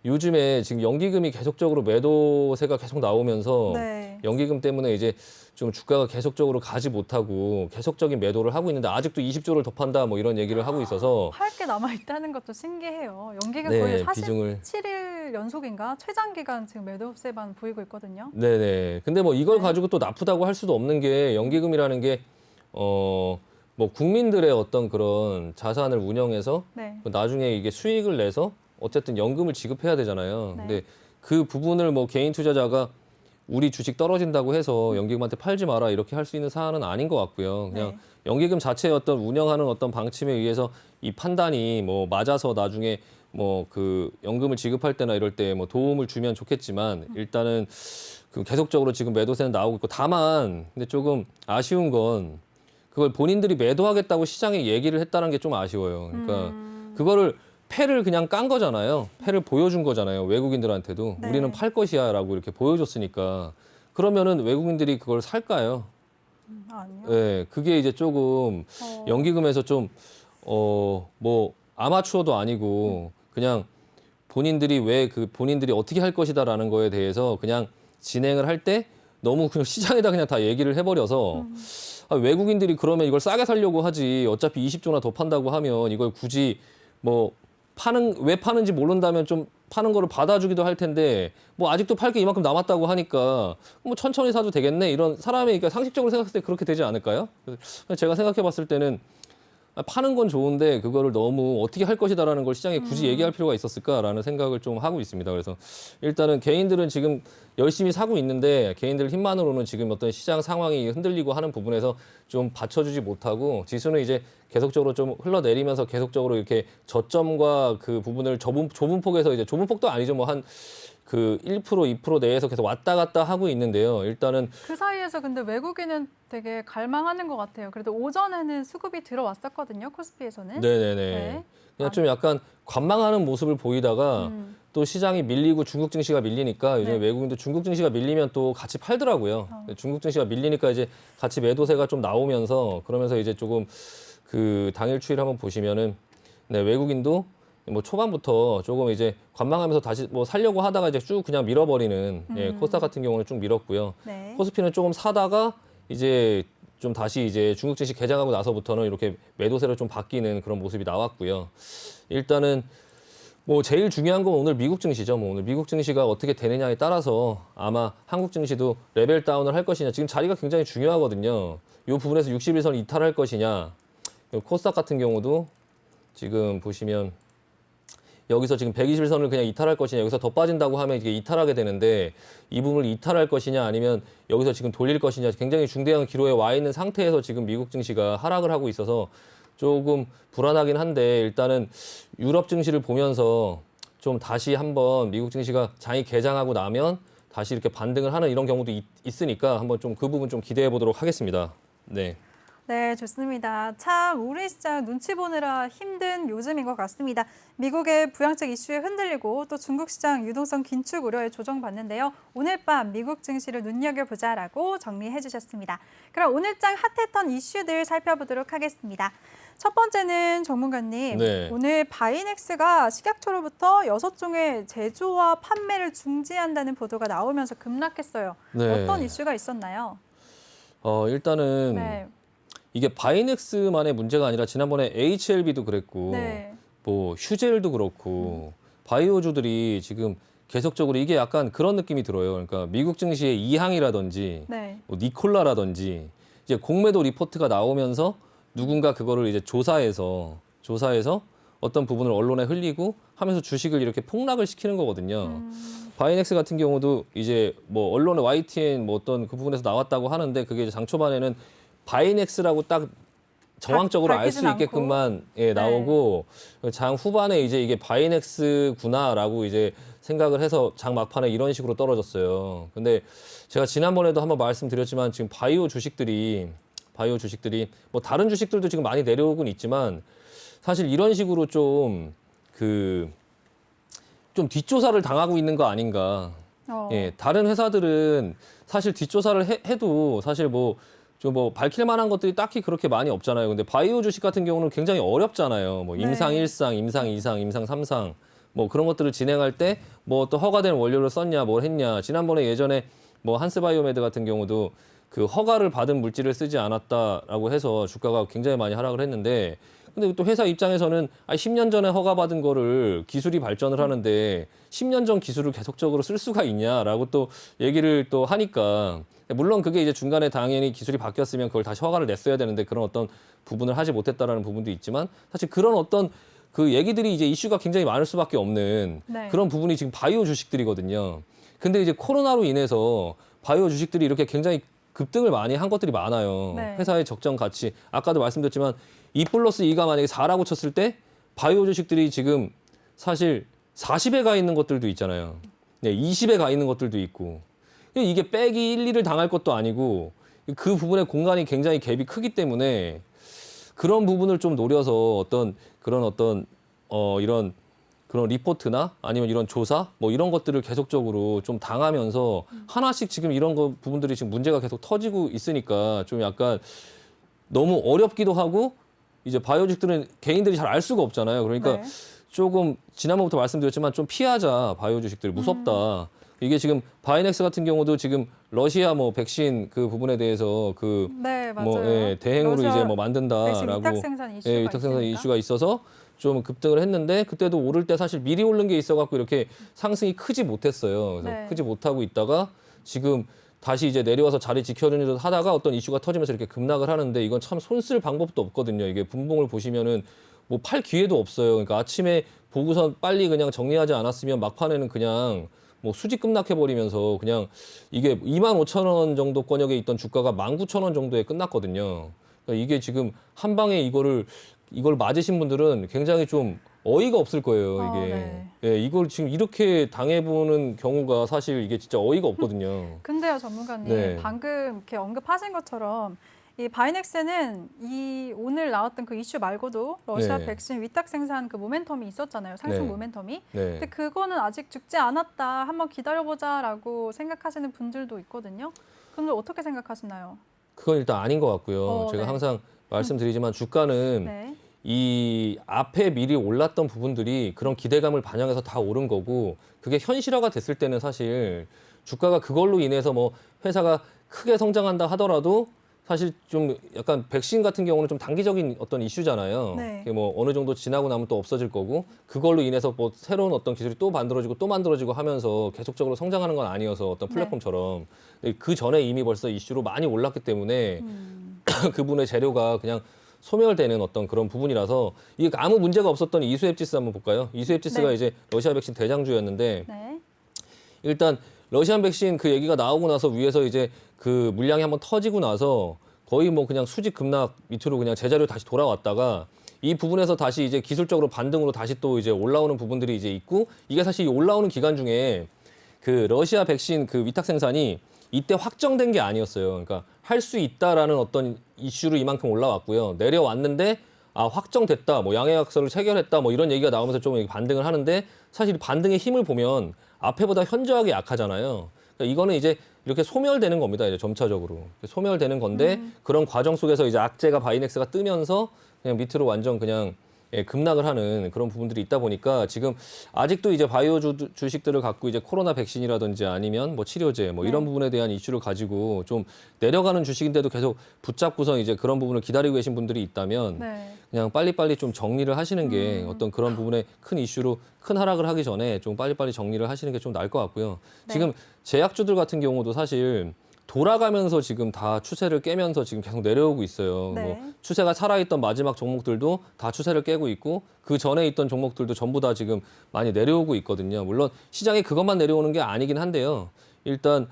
요즘에 지금 연기금이 계속적으로 매도세가 계속 나오면서 네. 연기금 때문에 이제 좀 주가가 계속적으로 가지 못하고 계속적인 매도를 하고 있는데 아직도 20조를 더 판다 뭐 이런 얘기를 하고 있어서 팔 게 남아 있다는 것도 신기해요. 연기금 네, 거의 비중을 47일 연속인가 최장 기간 지금 매도세만 보이고 있거든요. 네네. 근데 뭐 이걸 네. 가지고 또 나쁘다고 할 수도 없는 게 연기금이라는 게 뭐 국민들의 어떤 그런 자산을 운영해서 네. 나중에 이게 수익을 내서 어쨌든 연금을 지급해야 되잖아요. 네. 근데 그 부분을 뭐 개인 투자자가 우리 주식 떨어진다고 해서 연기금한테 팔지 마라 이렇게 할 수 있는 사안은 아닌 것 같고요. 그냥 네. 연기금 자체의 어떤 운영하는 어떤 방침에 의해서 이 판단이 뭐 맞아서 나중에 뭐 그 연금을 지급할 때나 이럴 때 뭐 도움을 주면 좋겠지만 일단은 그 계속적으로 지금 매도세는 나오고 있고 다만 근데 조금 아쉬운 건 그걸 본인들이 매도하겠다고 시장에 얘기를 했다는 게 좀 아쉬워요. 그러니까 그거를 패를 그냥 깐 거잖아요. 패를 보여준 거잖아요. 외국인들한테도 네. 우리는 팔 것이야라고 이렇게 보여줬으니까 그러면은 외국인들이 그걸 살까요? 아니요. 네, 그게 이제 조금 연기금에서 좀 뭐 아마추어도 아니고 그냥 본인들이 본인들이 어떻게 할 것이다라는 거에 대해서 그냥 진행을 할 때 너무 그냥 시장에다 그냥 다 얘기를 해버려서 아, 외국인들이 그러면 이걸 싸게 사려고 하지 어차피 20조나 더 판다고 하면 이걸 굳이 뭐 왜 파는지 모른다면 좀 파는 거를 받아주기도 할 텐데 뭐 아직도 팔 게 이만큼 남았다고 하니까 뭐 천천히 사도 되겠네 이런 사람의 그러니까 상식적으로 생각했을 때 그렇게 되지 않을까요? 그래서 제가 생각해 봤을 때는 파는 건 좋은데 그거를 너무 어떻게 할 것이다라는 걸 시장에 굳이 얘기할 필요가 있었을까라는 생각을 좀 하고 있습니다. 그래서 일단은 개인들은 지금 열심히 사고 있는데 개인들 힘만으로는 지금 어떤 시장 상황이 흔들리고 하는 부분에서 좀 받쳐주지 못하고 지수는 이제 계속적으로 좀 흘러내리면서 계속적으로 이렇게 저점과 그 부분을 좁은 폭에서 이제 좁은 폭도 아니죠. 뭐 한 그 1%, 2% 내에서 계속 왔다 갔다 하고 있는데요. 일단은 그 사이에서 근데 외국인은 되게 갈망하는 것 같아요. 그래도 오전에는 수급이 들어왔었거든요. 코스피에서는. 네네네. 네. 그냥 좀 약간 관망하는 모습을 보이다가 또 시장이 밀리고 중국 증시가 밀리니까 요즘 네. 외국인도 중국 증시가 밀리면 또 같이 팔더라고요. 중국 증시가 밀리니까 이제 같이 매도세가 좀 나오면서 그러면서 이제 조금 그 당일 추이를 한번 보시면은 네, 외국인도 뭐 초반부터 조금 이제 관망하면서 다시 뭐 살려고 하다가 이제 쭉 그냥 밀어버리는 예, 코스닥 같은 경우는 쭉 밀었고요. 네. 코스피는 조금 사다가 이제 좀 다시 이제 중국 증시 개장하고 나서부터는 이렇게 매도세로 좀 바뀌는 그런 모습이 나왔고요. 일단은 뭐 제일 중요한 건 오늘 미국 증시죠. 뭐 오늘 미국 증시가 어떻게 되느냐에 따라서 아마 한국 증시도 레벨 다운을 할 것이냐. 지금 자리가 굉장히 중요하거든요. 이 부분에서 61선 이탈할 것이냐. 코스닥 같은 경우도 지금 보시면 여기서 지금 121선을 그냥 이탈할 것이냐, 여기서 더 빠진다고 하면 이게 이탈하게 되는데 이 부분을 이탈할 것이냐 아니면 여기서 지금 돌릴 것이냐 굉장히 중대한 기로에 와 있는 상태에서 지금 미국 증시가 하락을 하고 있어서 조금 불안하긴 한데 일단은 유럽 증시를 보면서 좀 다시 한번 미국 증시가 장이 개장하고 나면 다시 이렇게 반등을 하는 이런 경우도 있으니까 한번 좀 그 부분 좀 기대해 보도록 하겠습니다. 네. 네, 좋습니다. 참 우리 시장 눈치 보느라 힘든 요즘인 것 같습니다. 미국의 부양책 이슈에 흔들리고 또 중국 시장 유동성 긴축 우려에 조정받는데요. 오늘 밤 미국 증시를 눈여겨보자라고 정리해 주셨습니다. 그럼 오늘장 핫했던 이슈들 살펴보도록 하겠습니다. 첫 번째는 전문가님, 네. 오늘 바이넥스가 식약처로부터 6종의 제조와 판매를 중지한다는 보도가 나오면서 급락했어요. 네. 어떤 이슈가 있었나요? 일단은 네. 이게 바이넥스만의 문제가 아니라 지난번에 HLB도 그랬고 네. 뭐 휴젤도 그렇고 바이오주들이 지금 계속적으로 이게 약간 그런 느낌이 들어요. 그러니까 미국 증시의 이항이라든지 네. 뭐 니콜라라든지 이제 공매도 리포트가 나오면서 누군가 그거를 이제 조사해서 어떤 부분을 언론에 흘리고 하면서 주식을 이렇게 폭락을 시키는 거거든요. 바이넥스 같은 경우도 이제 뭐 언론에 YTN 뭐 어떤 그 부분에서 나왔다고 하는데 그게 이제 장 초반에는 바이넥스라고 딱 정황적으로 알 수 밝히진 있게끔만 예, 나오고 장 후반에 이제 이게 바이넥스구나라고 이제 생각을 해서 장 막판에 이런 식으로 떨어졌어요. 근데 제가 지난번에도 한번 말씀드렸지만 지금 바이오 주식들이 뭐 다른 주식들도 지금 많이 내려오곤 있지만 사실 이런 식으로 좀 뒷조사를 당하고 있는 거 아닌가. 예, 다른 회사들은 사실 뒷조사를 해도 사실 좀 밝힐 만한 것들이 딱히 그렇게 많이 없잖아요. 근데 바이오 주식 같은 경우는 굉장히 어렵잖아요. 뭐 임상 네. 1상, 임상 2상, 임상 3상 뭐 그런 것들을 진행할 때 뭐 또 허가된 원료를 썼냐, 뭘 했냐. 지난번에 예전에 뭐 한스바이오메드 같은 경우도 그 허가를 받은 물질을 쓰지 않았다라고 해서 주가가 굉장히 많이 하락을 했는데 근데 또 회사 입장에서는 10년 전에 허가받은 거를 기술이 발전을 하는데 10년 전 기술을 계속적으로 쓸 수가 있냐라고 또 얘기를 또 하니까 물론 그게 이제 중간에 당연히 기술이 바뀌었으면 그걸 다시 허가를 냈어야 되는데 그런 어떤 부분을 하지 못했다라는 부분도 있지만 사실 그런 어떤 그 얘기들이 이제 이슈가 굉장히 많을 수밖에 없는 네. 그런 부분이 지금 바이오 주식들이거든요. 근데 이제 코로나로 인해서 바이오 주식들이 이렇게 굉장히 급등을 많이 한 것들이 많아요. 네. 회사의 적정 가치. 아까도 말씀드렸지만 2+2가 만약에 4라고 쳤을 때 바이오 주식들이 지금 사실 40에 가 있는 것들도 있잖아요. 네, 20에 가 있는 것들도 있고. 이게 빼기 1, 2를 당할 것도 아니고 그 부분의 공간이 굉장히 갭이 크기 때문에 그런 부분을 좀 노려서 이런 그런 리포트나 아니면 이런 조사 뭐 이런 것들을 계속적으로 좀 당하면서 하나씩 지금 이런 부분들이 지금 문제가 계속 터지고 있으니까 좀 약간 너무 어렵기도 하고 이제 바이오주식들은 개인들이 잘 알 수가 없잖아요. 그러니까 네. 조금 지난번부터 말씀드렸지만 좀 피하자. 바이오 주식들 무섭다. 이게 지금 바이넥스 같은 경우도 지금 러시아 뭐 백신 그 부분에 대해서 네, 맞아요. 대행으로 러시아 이제 백신 뭐 만든다라고 위탁 생산 이슈가 위탁 생산 있으니까. 이슈가 있어서 좀 급등을 했는데 그때도 오를 때 사실 미리 오른 게 있어갖고 이렇게 상승이 크지 못했어요. 그래서 네. 크지 못하고 있다가 지금 다시 이제 내려와서 자리 지켜주는 듯 하다가 어떤 이슈가 터지면서 이렇게 급락을 하는데 이건 참 손 쓸 방법도 없거든요. 이게 분봉을 보시면은 뭐 팔 기회도 없어요. 그러니까 아침에 보고선 빨리 그냥 정리하지 않았으면 막판에는 그냥 뭐 수직 급락해버리면서 그냥 이게 25,000원 정도 권역에 있던 주가가 19,000원 정도에 끝났거든요. 그러니까 이게 지금 한 방에 이걸 맞으신 분들은 굉장히 좀 어이가 없을 거예요. 이게 네. 예, 이걸 지금 이렇게 당해보는 경우가 사실 이게 진짜 어이가 없거든요. 근데요, 전문가님. 네. 방금 이렇게 언급하신 것처럼 이 바이넥스는 이 오늘 나왔던 그 이슈 말고도 러시아 네. 백신 위탁 생산 그 모멘텀이 있었잖아요. 상승 네. 모멘텀이. 네. 근데 그거는 아직 죽지 않았다. 한번 기다려보자라고 생각하시는 분들도 있거든요. 근데 어떻게 생각하시나요? 그건 일단 아닌 것 같고요. 제가 네. 항상 말씀드리지만 주가는 네. 이 앞에 미리 올랐던 부분들이 그런 기대감을 반영해서 다 오른 거고 그게 현실화가 됐을 때는 사실 주가가 그걸로 인해서 뭐 회사가 크게 성장한다 하더라도 사실 좀 약간 백신 같은 경우는 좀 단기적인 어떤 이슈잖아요. 네. 그게 뭐 어느 정도 지나고 나면 또 없어질 거고 그걸로 인해서 뭐 새로운 어떤 기술이 또 만들어지고 또 만들어지고 하면서 계속적으로 성장하는 건 아니어서 어떤 플랫폼처럼 그 전에 이미 벌써 이슈로 많이 올랐기 때문에 그분의 재료가 그냥 소멸되는 어떤 그런 부분이라서 이게 아무 문제가 없었던 이수앱지스 한번 볼까요? 이수앱지스가 네. 이제 러시아 백신 대장주였는데 네. 일단 러시안 백신 그 얘기가 나오고 나서 위에서 이제 그 물량이 한번 터지고 나서 거의 뭐 그냥 수직 급락 밑으로 그냥 제자리로 다시 돌아왔다가 이 부분에서 다시 이제 기술적으로 반등으로 다시 또 이제 올라오는 부분들이 이제 있고 이게 사실 이 올라오는 기간 중에 그 러시아 백신 그 위탁 생산이 이때 확정된 게 아니었어요. 그러니까 할 수 있다라는 어떤 이슈로 이만큼 올라왔고요. 내려왔는데 아 확정됐다, 뭐 양해약서를 체결했다, 뭐 이런 얘기가 나오면서 좀 반등을 하는데 사실 반등의 힘을 보면 앞에보다 현저하게 약하잖아요. 그러니까 이거는 이제 이렇게 소멸되는 겁니다. 이제 점차적으로 소멸되는 건데 그런 과정 속에서 이제 악재가 바이넥스가 뜨면서 그냥 밑으로 완전 그냥 급락을 하는 그런 부분들이 있다 보니까 지금 아직도 이제 바이오 주식들을 갖고 이제 코로나 백신이라든지 아니면 뭐 치료제 뭐 이런 부분에 대한 이슈를 가지고 좀 내려가는 주식인데도 계속 붙잡고서 이제 그런 부분을 기다리고 계신 분들이 있다면 네. 그냥 빨리빨리 좀 정리를 하시는 게 어떤 그런 부분에 큰 이슈로 큰 하락을 하기 전에 좀 빨리빨리 정리를 하시는 게 좀 나을 것 같고요. 네. 지금 제약주들 같은 경우도 사실 돌아가면서 지금 다 추세를 깨면서 지금 계속 내려오고 있어요. 네. 뭐 추세가 살아있던 마지막 종목들도 다 추세를 깨고 있고 그 전에 있던 종목들도 전부 다 지금 많이 내려오고 있거든요. 물론 시장이 그것만 내려오는 게 아니긴 한데요. 일단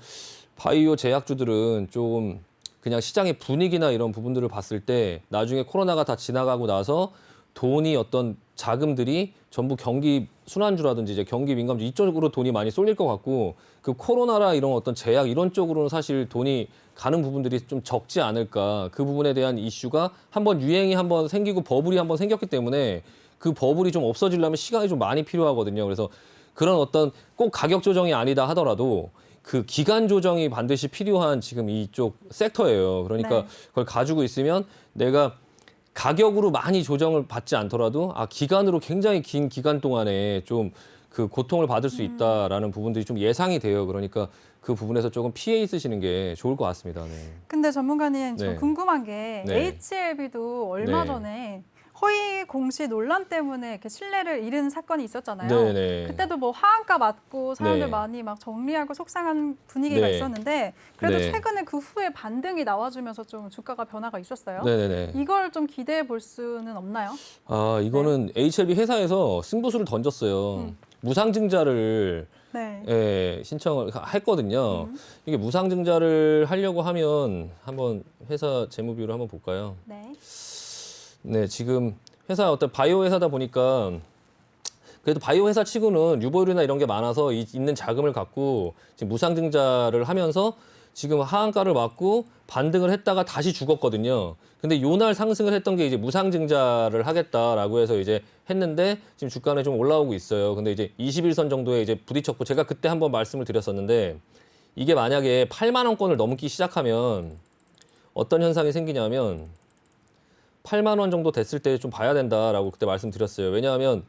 바이오 제약주들은 좀 그냥 시장의 분위기나 이런 부분들을 봤을 때 나중에 코로나가 다 지나가고 나서 돈이 어떤 자금들이 전부 경기 순환주라든지 이제 경기 민감주 이쪽으로 돈이 많이 쏠릴 것 같고 그 코로나라 이런 어떤 제약 이런 쪽으로는 사실 돈이 가는 부분들이 좀 적지 않을까. 그 부분에 대한 이슈가 한번 유행이 한번 생기고 버블이 한번 생겼기 때문에 그 버블이 좀 없어지려면 시간이 좀 많이 필요하거든요. 그래서 그런 어떤 꼭 가격 조정이 아니다 하더라도 그 기간 조정이 반드시 필요한 지금 이쪽 섹터예요. 그러니까 네. 그걸 가지고 있으면 내가 가격으로 많이 조정을 받지 않더라도 기간으로 굉장히 긴 기간 동안에 좀 그 고통을 받을 수 있다라는 부분들이 좀 예상이 돼요. 그러니까 그 부분에서 조금 피해 있으시는 게 좋을 것 같습니다. 네. 근데 전문가님, 저 네. 궁금한 게 네. HLB도 얼마 네. 전에 허위 공시 논란 때문에 이렇게 신뢰를 잃은 사건이 있었잖아요. 네네. 그때도 뭐 하한가 맞고 사람들 네. 많이 막 정리하고 속상한 분위기가 네. 있었는데 그래도 네. 최근에 그 후에 반등이 나와주면서 좀 주가가 변화가 있었어요. 네네네. 이걸 좀 기대해 볼 수는 없나요? 이거는 HLB 회사에서 승부수를 던졌어요. 무상증자를 네. 신청을 했거든요. 이게 무상증자를 하려고 하면 한번 회사 재무비율을 한번 볼까요? 네. 네, 지금 회사 어떤 바이오 회사다 보니까 그래도 바이오 회사 치고는 유보율이나 이런 게 많아서 있는 자금을 갖고 지금 무상증자를 하면서 지금 하한가를 맞고 반등을 했다가 다시 죽었거든요. 근데 요날 상승을 했던 게 이제 무상증자를 하겠다라고 해서 이제 했는데 지금 주가는 좀 올라오고 있어요. 근데 이제 21선 정도에 이제 부딪혔고 제가 그때 한번 말씀을 드렸었는데 이게 만약에 8만 원권을 넘기 시작하면 어떤 현상이 생기냐면 8만 원 정도 됐을 때 좀 봐야 된다라고 그때 말씀드렸어요. 왜냐하면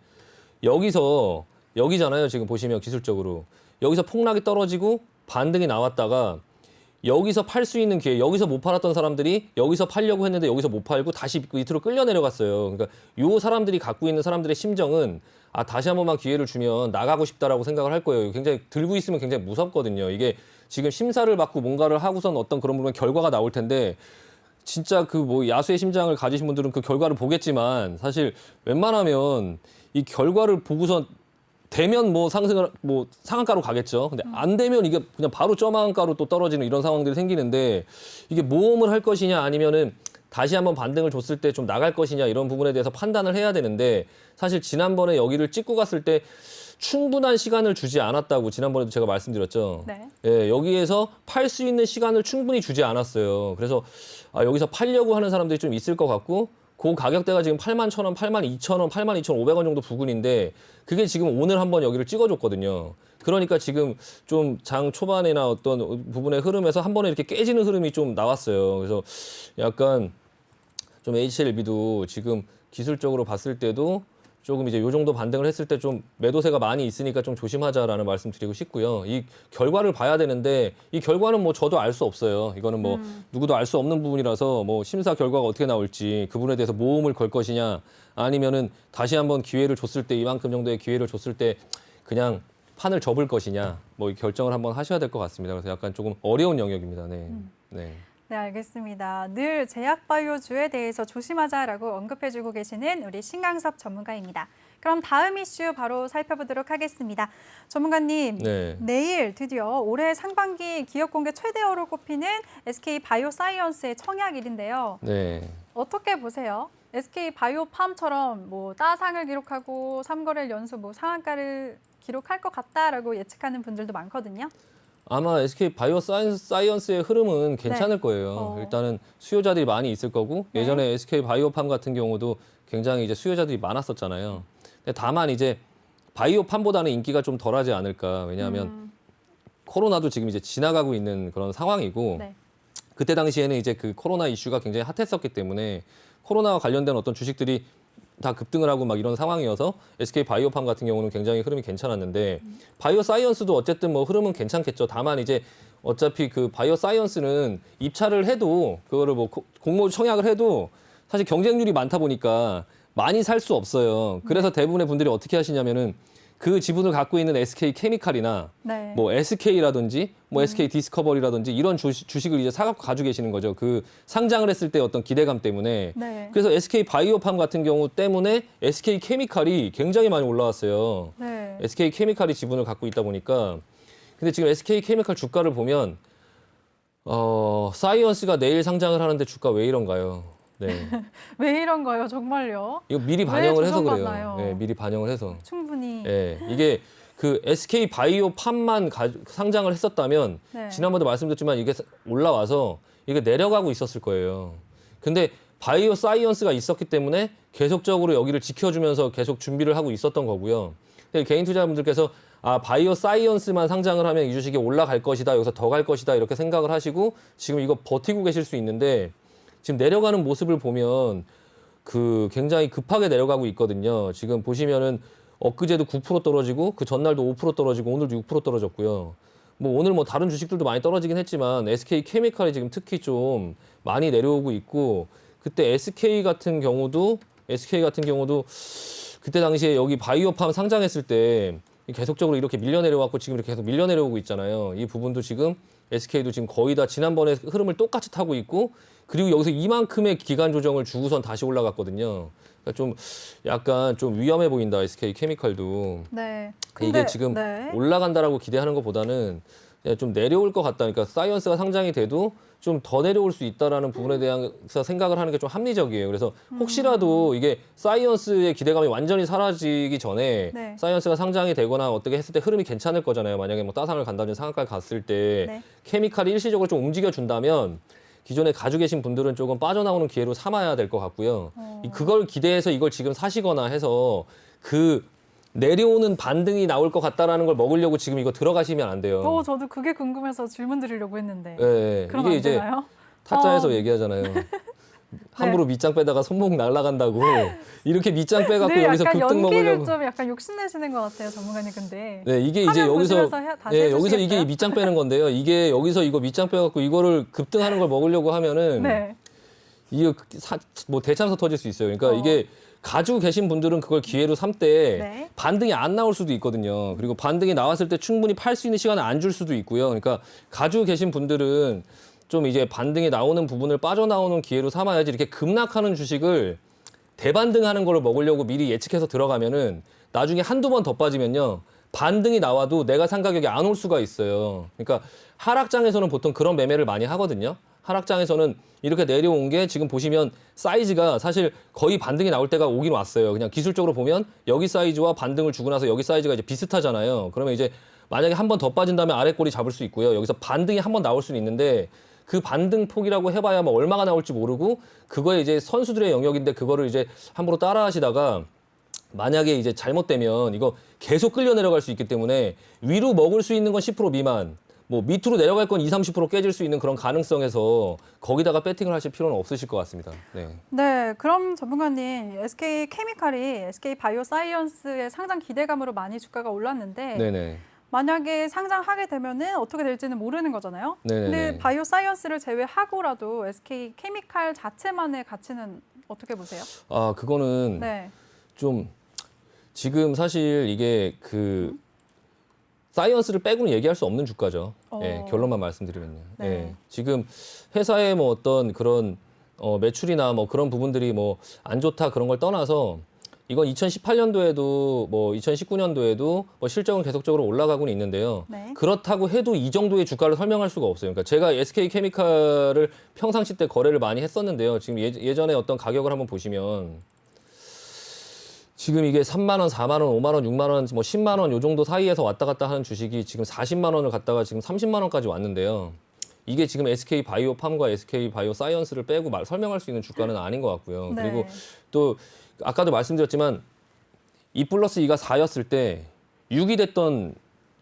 여기잖아요. 지금 보시면 기술적으로 여기서 폭락이 떨어지고 반등이 나왔다가 여기서 팔 수 있는 기회, 여기서 못 팔았던 사람들이 여기서 팔려고 했는데 여기서 못 팔고 다시 밑으로 끌려 내려갔어요. 그러니까 요 사람들이 갖고 있는 사람들의 심정은 다시 한 번만 기회를 주면 나가고 싶다라고 생각을 할 거예요. 굉장히 들고 있으면 굉장히 무섭거든요. 이게 지금 심사를 받고 뭔가를 하고선 어떤 그런 부분 결과가 나올 텐데 진짜 그 뭐 야수의 심장을 가지신 분들은 그 결과를 보겠지만 사실 웬만하면 이 결과를 보고선 되면 뭐 상승을 뭐 상한가로 가겠죠. 근데 안 되면 이게 그냥 바로 점하한가로 또 떨어지는 이런 상황들이 생기는데 이게 모험을 할 것이냐 아니면은 다시 한번 반등을 줬을 때 좀 나갈 것이냐 이런 부분에 대해서 판단을 해야 되는데 사실 지난번에 여기를 찍고 갔을 때 충분한 시간을 주지 않았다고 지난번에도 제가 말씀드렸죠. 네. 예, 여기에서 팔 수 있는 시간을 충분히 주지 않았어요. 그래서 여기서 팔려고 하는 사람들이 좀 있을 것 같고 그 가격대가 지금 8만 1,000원, 8만 2,000원, 8만 2,500원 정도 부근인데 그게 지금 오늘 한번 여기를 찍어줬거든요. 그러니까 지금 좀 장 초반이나 어떤 부분의 흐름에서 한 번에 이렇게 깨지는 흐름이 좀 나왔어요. 그래서 약간 좀 HLB도 지금 기술적으로 봤을 때도 조금 이제 요 정도 반등을 했을 때 좀 매도세가 많이 있으니까 좀 조심하자라는 말씀 드리고 싶고요. 이 결과를 봐야 되는데 이 결과는 뭐 저도 알 수 없어요. 이거는 뭐 누구도 알 수 없는 부분이라서 뭐 심사 결과가 어떻게 나올지 그 부분에 대해서 모험을 걸 것이냐 아니면은 다시 한번 기회를 줬을 때 이만큼 정도의 기회를 줬을 때 그냥 판을 접을 것이냐 뭐 이 결정을 한번 하셔야 될 것 같습니다. 그래서 약간 조금 어려운 영역입니다. 네. 네. 네, 알겠습니다. 늘 제약바이오주에 대해서 조심하자라고 언급해주고 계시는 우리 신강섭 전문가입니다. 그럼 다음 이슈 바로 살펴보도록 하겠습니다. 전문가님, 네. 내일 드디어 올해 상반기 기업 공개 최대어로 꼽히는 SK 바이오사이언스의 청약일인데요. 네. 어떻게 보세요? SK 바이오팜처럼 뭐 따상을 기록하고 3거래일 연속 뭐 상한가를 기록할 것 같다라고 예측하는 분들도 많거든요. 아마 SK 바이오사이언스의 흐름은 괜찮을 거예요. 일단은 수요자들이 많이 있을 거고 네. 예전에 SK 바이오팜 같은 경우도 굉장히 이제 수요자들이 많았었잖아요. 근데 다만 이제 바이오팜보다는 인기가 좀 덜하지 않을까. 왜냐하면 코로나도 지금 이제 지나가고 있는 그런 상황이고 네. 그때 당시에는 이제 그 코로나 이슈가 굉장히 핫했었기 때문에 코로나와 관련된 어떤 주식들이 다 급등을 하고 막 이런 상황이어서 SK 바이오팜 같은 경우는 굉장히 흐름이 괜찮았는데 바이오 사이언스도 어쨌든 뭐 흐름은 괜찮겠죠. 다만 이제 어차피 그 바이오 사이언스는 입찰을 해도 그거를 뭐 공모 청약을 해도 사실 경쟁률이 많다 보니까 많이 살 수 없어요. 그래서 대부분의 분들이 어떻게 하시냐면은 그 지분을 갖고 있는 SK 케미칼이나 네. 뭐 SK라든지 뭐 SK 디스커버리라든지 이런 주식을 이제 사갖고 가지고 계시는 거죠. 그 상장을 했을 때 어떤 기대감 때문에. 네. 그래서 SK 바이오팜 같은 경우 때문에 SK 케미칼이 굉장히 많이 올라왔어요. 네. SK 케미칼이 지분을 갖고 있다 보니까. 근데 지금 SK 케미칼 주가를 보면 사이언스가 내일 상장을 하는데 주가 왜 이런가요? 네. 왜 이런가요, 정말요? 이거 미리 반영을 해서 그래요. 조정받나요? 네, 미리 반영을 해서. 충분히. 예, 이게 그 SK 바이오팜만 상장을 했었다면 네. 지난번에 말씀드렸지만 이게 올라와서 이게 내려가고 있었을 거예요. 근데 바이오 사이언스가 있었기 때문에 계속적으로 여기를 지켜주면서 계속 준비를 하고 있었던 거고요. 근데 개인 투자자분들께서 바이오 사이언스만 상장을 하면 이 주식이 올라갈 것이다, 여기서 더 갈 것이다 이렇게 생각을 하시고 지금 이거 버티고 계실 수 있는데 지금 내려가는 모습을 보면 그 굉장히 급하게 내려가고 있거든요. 지금 보시면은 엊그제도 9% 떨어지고 그 전날도 5% 떨어지고 오늘도 6% 떨어졌고요. 뭐 오늘 뭐 다른 주식들도 많이 떨어지긴 했지만 SK 케미칼이 지금 특히 좀 많이 내려오고 있고 그때 SK 같은 경우도 그때 당시에 여기 바이오팜 상장했을 때 계속적으로 이렇게 밀려 내려왔고 지금 이렇게 계속 밀려 내려오고 있잖아요. 이 부분도 지금 SK도 지금 거의 다 지난번에 흐름을 똑같이 타고 있고 그리고 여기서 이만큼의 기간 조정을 주고선 다시 올라갔거든요. 그러니까 좀 약간 좀 위험해 보인다 SK 케미칼도. 네. 이게 지금 네. 올라간다라고 기대하는 것보다는 그냥 좀 내려올 것 같다. 그러니까 사이언스가 상장이 돼도 좀 더 내려올 수 있다라는 부분에 대해서 생각을 하는 게 좀 합리적이에요. 그래서 혹시라도 이게 사이언스의 기대감이 완전히 사라지기 전에 네. 사이언스가 상장이 되거나 어떻게 했을 때 흐름이 괜찮을 거잖아요. 만약에 뭐 따상을 간다든지 상한가를 갔을 때 네. 케미칼이 일시적으로 좀 움직여 준다면 기존에 가지고 계신 분들은 조금 빠져나오는 기회로 삼아야 될 것 같고요. 그걸 기대해서 이걸 지금 사시거나 해서 그 내려오는 반등이 나올 것 같다라는 걸 먹으려고 지금 이거 들어가시면 안 돼요. 저도 그게 궁금해서 질문 드리려고 했는데. 예, 그럼 이게 안 이제 되나요? 타짜에서 얘기하잖아요. 함부로 밑장 빼다가 손목 날아간다고 이렇게 밑장 빼갖고 네, 여기서 약간 급등 연기를 먹으려고. 좀 약간 욕심내시는 것 같아요, 전문가님 근데. 네, 이게 이제 화면 여기서 보시면서 다시 여기서 이게 해주시겠어요? 밑장 빼는 건데요. 이게 여기서 이거 밑장 빼갖고 이거를 급등하는 걸 먹으려고 하면은 네. 이거 뭐 대참사 터질 수 있어요. 그러니까 이게 가지고 계신 분들은 그걸 기회로 삼때 네. 반등이 안 나올 수도 있거든요. 그리고 반등이 나왔을 때 충분히 팔 수 있는 시간을 안 줄 수도 있고요. 그러니까 가지고 계신 분들은 좀 이제 반등이 나오는 부분을 빠져나오는 기회로 삼아야지 이렇게 급락하는 주식을 대반등하는 걸 먹으려고 미리 예측해서 들어가면은 나중에 한두 번 더 빠지면요. 반등이 나와도 내가 산 가격이 안 올 수가 있어요. 그러니까 하락장에서는 보통 그런 매매를 많이 하거든요. 하락장에서는 이렇게 내려온 게 지금 보시면 사이즈가 사실 거의 반등이 나올 때가 오긴 왔어요. 그냥 기술적으로 보면 여기 사이즈와 반등을 주고 나서 여기 사이즈가 이제 비슷하잖아요. 그러면 이제 만약에 한 번 더 빠진다면 아래 꼬리 잡을 수 있고요. 여기서 반등이 한 번 나올 수는 있는데 그 반등 폭이라고 해봐야 뭐 얼마가 나올지 모르고 그거에 이제 선수들의 영역인데 그거를 이제 함부로 따라 하시다가 만약에 이제 잘못되면 이거 계속 끌려 내려갈 수 있기 때문에 위로 먹을 수 있는 건 10% 미만 뭐 밑으로 내려갈 건 20-30% 깨질 수 있는 그런 가능성에서 거기다가 배팅을 하실 필요는 없으실 것 같습니다. 네. 네, 그럼 전문가님, SK 케미칼이 SK 바이오사이언스의 상장 기대감으로 많이 주가가 올랐는데 네네. 만약에 상장하게 되면은 어떻게 될지는 모르는 거잖아요. 네네네. 근데 바이오사이언스를 제외하고라도 SK 케미칼 자체만의 가치는 어떻게 보세요? 그거는 네. 좀 지금 사실 이게 그 사이언스를 빼고는 얘기할 수 없는 주가죠. 예, 결론만 말씀드리면요. 네. 예, 지금 회사의 뭐 어떤 그런 매출이나 뭐 그런 부분들이 뭐 안 좋다 그런 걸 떠나서 이건 2018년도에도 뭐 2019년도에도 뭐 실적은 계속적으로 올라가고는 있는데요. 네. 그렇다고 해도 이 정도의 주가를 설명할 수가 없어요. 그러니까 제가 SK케미칼을 평상시 때 거래를 많이 했었는데요. 지금 예전에 어떤 가격을 한번 보시면 지금 이게 3만 원, 4만 원, 5만 원, 6만 원, 뭐 10만 원 요 정도 사이에서 왔다 갔다 하는 주식이 지금 40만 원을 갔다가 지금 30만 원까지 왔는데요. 이게 지금 SK바이오팜과 SK바이오사이언스를 빼고 설명할 수 있는 주가는 아닌 것 같고요. 네. 그리고 또 아까도 말씀드렸지만 2+2가 4였을 때 6이 됐던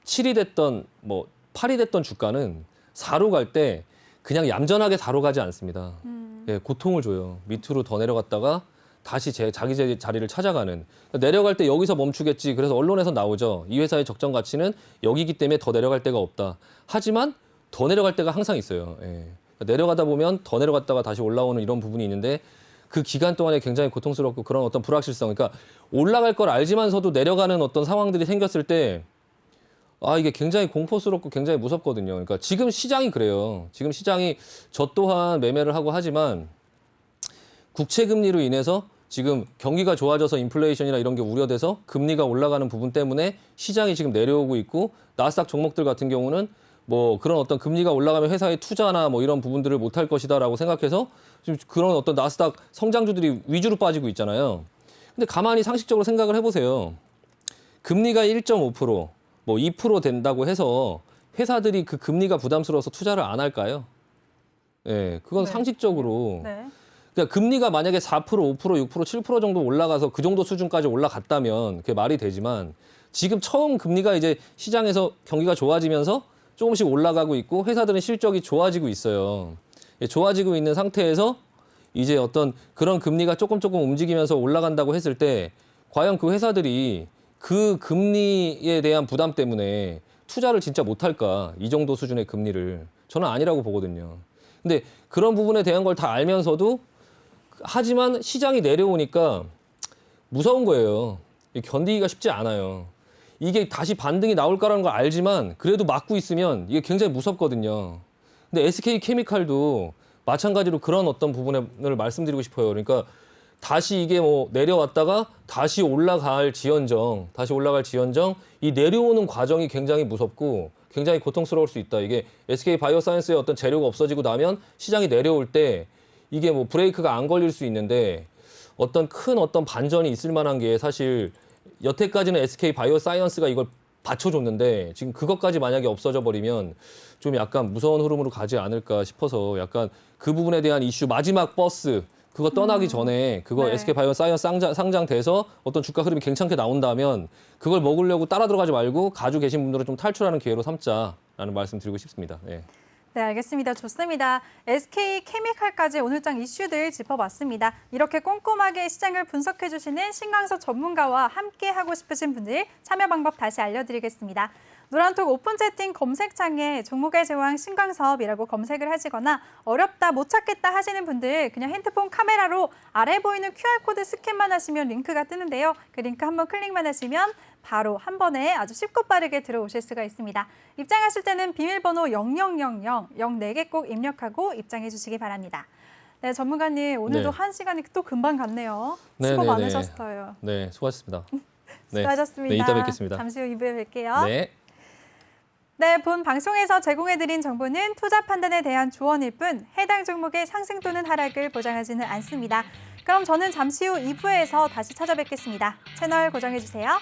7이 됐던 뭐 8이 됐던 주가는 4로 갈 때 그냥 얌전하게 4로 가지 않습니다. 예, 고통을 줘요. 밑으로 더 내려갔다가 다시 자기 자리를 찾아가는. 내려갈 때 여기서 멈추겠지. 그래서 언론에서 나오죠. 이 회사의 적정 가치는 여기기 때문에 더 내려갈 데가 없다. 하지만 더 내려갈 때가 항상 있어요. 예. 내려가다 보면 더 내려갔다가 다시 올라오는 이런 부분이 있는데 그 기간 동안에 굉장히 고통스럽고 그런 어떤 불확실성. 그러니까 올라갈 걸 알지만서도 내려가는 어떤 상황들이 생겼을 때 이게 굉장히 공포스럽고 굉장히 무섭거든요. 그러니까 지금 시장이 그래요. 지금 시장이 저 또한 매매를 하고 하지만 국채 금리로 인해서 지금 경기가 좋아져서 인플레이션이나 이런 게 우려돼서 금리가 올라가는 부분 때문에 시장이 지금 내려오고 있고 나스닥 종목들 같은 경우는 뭐 그런 어떤 금리가 올라가면 회사의 투자나 뭐 이런 부분들을 못할 것이다라고 생각해서 지금 그런 어떤 나스닥 성장주들이 위주로 빠지고 있잖아요. 근데 가만히 상식적으로 생각을 해보세요. 금리가 1.5%, 뭐 2% 된다고 해서 회사들이 그 금리가 부담스러워서 투자를 안 할까요? 예, 그건 네. 상식적으로. 네. 그러니까 금리가 만약에 4%, 5%, 6%, 7% 정도 올라가서 그 정도 수준까지 올라갔다면 그게 말이 되지만 지금 처음 금리가 이제 시장에서 경기가 좋아지면서 조금씩 올라가고 있고 회사들은 실적이 좋아지고 있어요. 좋아지고 있는 상태에서 이제 어떤 그런 금리가 조금 움직이면서 올라간다고 했을 때 과연 그 회사들이 그 금리에 대한 부담 때문에 투자를 진짜 못할까? 이 정도 수준의 금리를. 저는 아니라고 보거든요. 근데 그런 부분에 대한 걸 다 알면서도 하지만 시장이 내려오니까 무서운 거예요. 견디기가 쉽지 않아요. 이게 다시 반등이 나올까라는 걸 알지만 그래도 막고 있으면 이게 굉장히 무섭거든요. 근데 SK케미칼도 마찬가지로 그런 어떤 부분을 말씀드리고 싶어요. 그러니까 다시 이게 뭐 내려왔다가 다시 올라갈 지연정 이 내려오는 과정이 굉장히 무섭고 굉장히 고통스러울 수 있다. 이게 SK바이오사이언스의 어떤 재료가 없어지고 나면 시장이 내려올 때 이게 뭐 브레이크가 안 걸릴 수 있는데 어떤 큰 어떤 반전이 있을 만한 게 사실 여태까지는 SK바이오사이언스가 이걸 받쳐줬는데 지금 그것까지 만약에 없어져 버리면 좀 약간 무서운 흐름으로 가지 않을까 싶어서 약간 그 부분에 대한 이슈 마지막 버스 그거 떠나기 전에 그거 네. SK바이오사이언스 상장돼서 어떤 주가 흐름이 괜찮게 나온다면 그걸 먹으려고 따라 들어가지 말고 가지고 계신 분들은 좀 탈출하는 기회로 삼자라는 말씀 드리고 싶습니다. 예. 네, 알겠습니다. 좋습니다. SK케미칼까지 오늘장 이슈들 짚어봤습니다. 이렇게 꼼꼼하게 시장을 분석해주시는 신광석 전문가와 함께하고 싶으신 분들 참여 방법 다시 알려드리겠습니다. 노란톡 오픈 채팅 검색창에 종목의 제왕 신광섭이라고 검색을 하시거나 어렵다 못 찾겠다 하시는 분들 그냥 핸드폰 카메라로 아래 보이는 QR코드 스캔만 하시면 링크가 뜨는데요. 그 링크 한번 클릭만 하시면 바로 한 번에 아주 쉽고 빠르게 들어오실 수가 있습니다. 입장하실 때는 비밀번호 0000 04개 꼭 입력하고 입장해 주시기 바랍니다. 네, 전문가님 오늘도 네. 한 시간이 또 금방 갔네요. 네, 수고 네, 많으셨어요. 네, 수고하셨습니다. 네. 수고하셨습니다. 네, 이따 뵙겠습니다. 잠시 후 2부에 뵐게요. 네. 네, 본 방송에서 제공해드린 정보는 투자 판단에 대한 조언일 뿐 해당 종목의 상승 또는 하락을 보장하지는 않습니다. 그럼 저는 잠시 후 2부에서 다시 찾아뵙겠습니다. 채널 고정해주세요.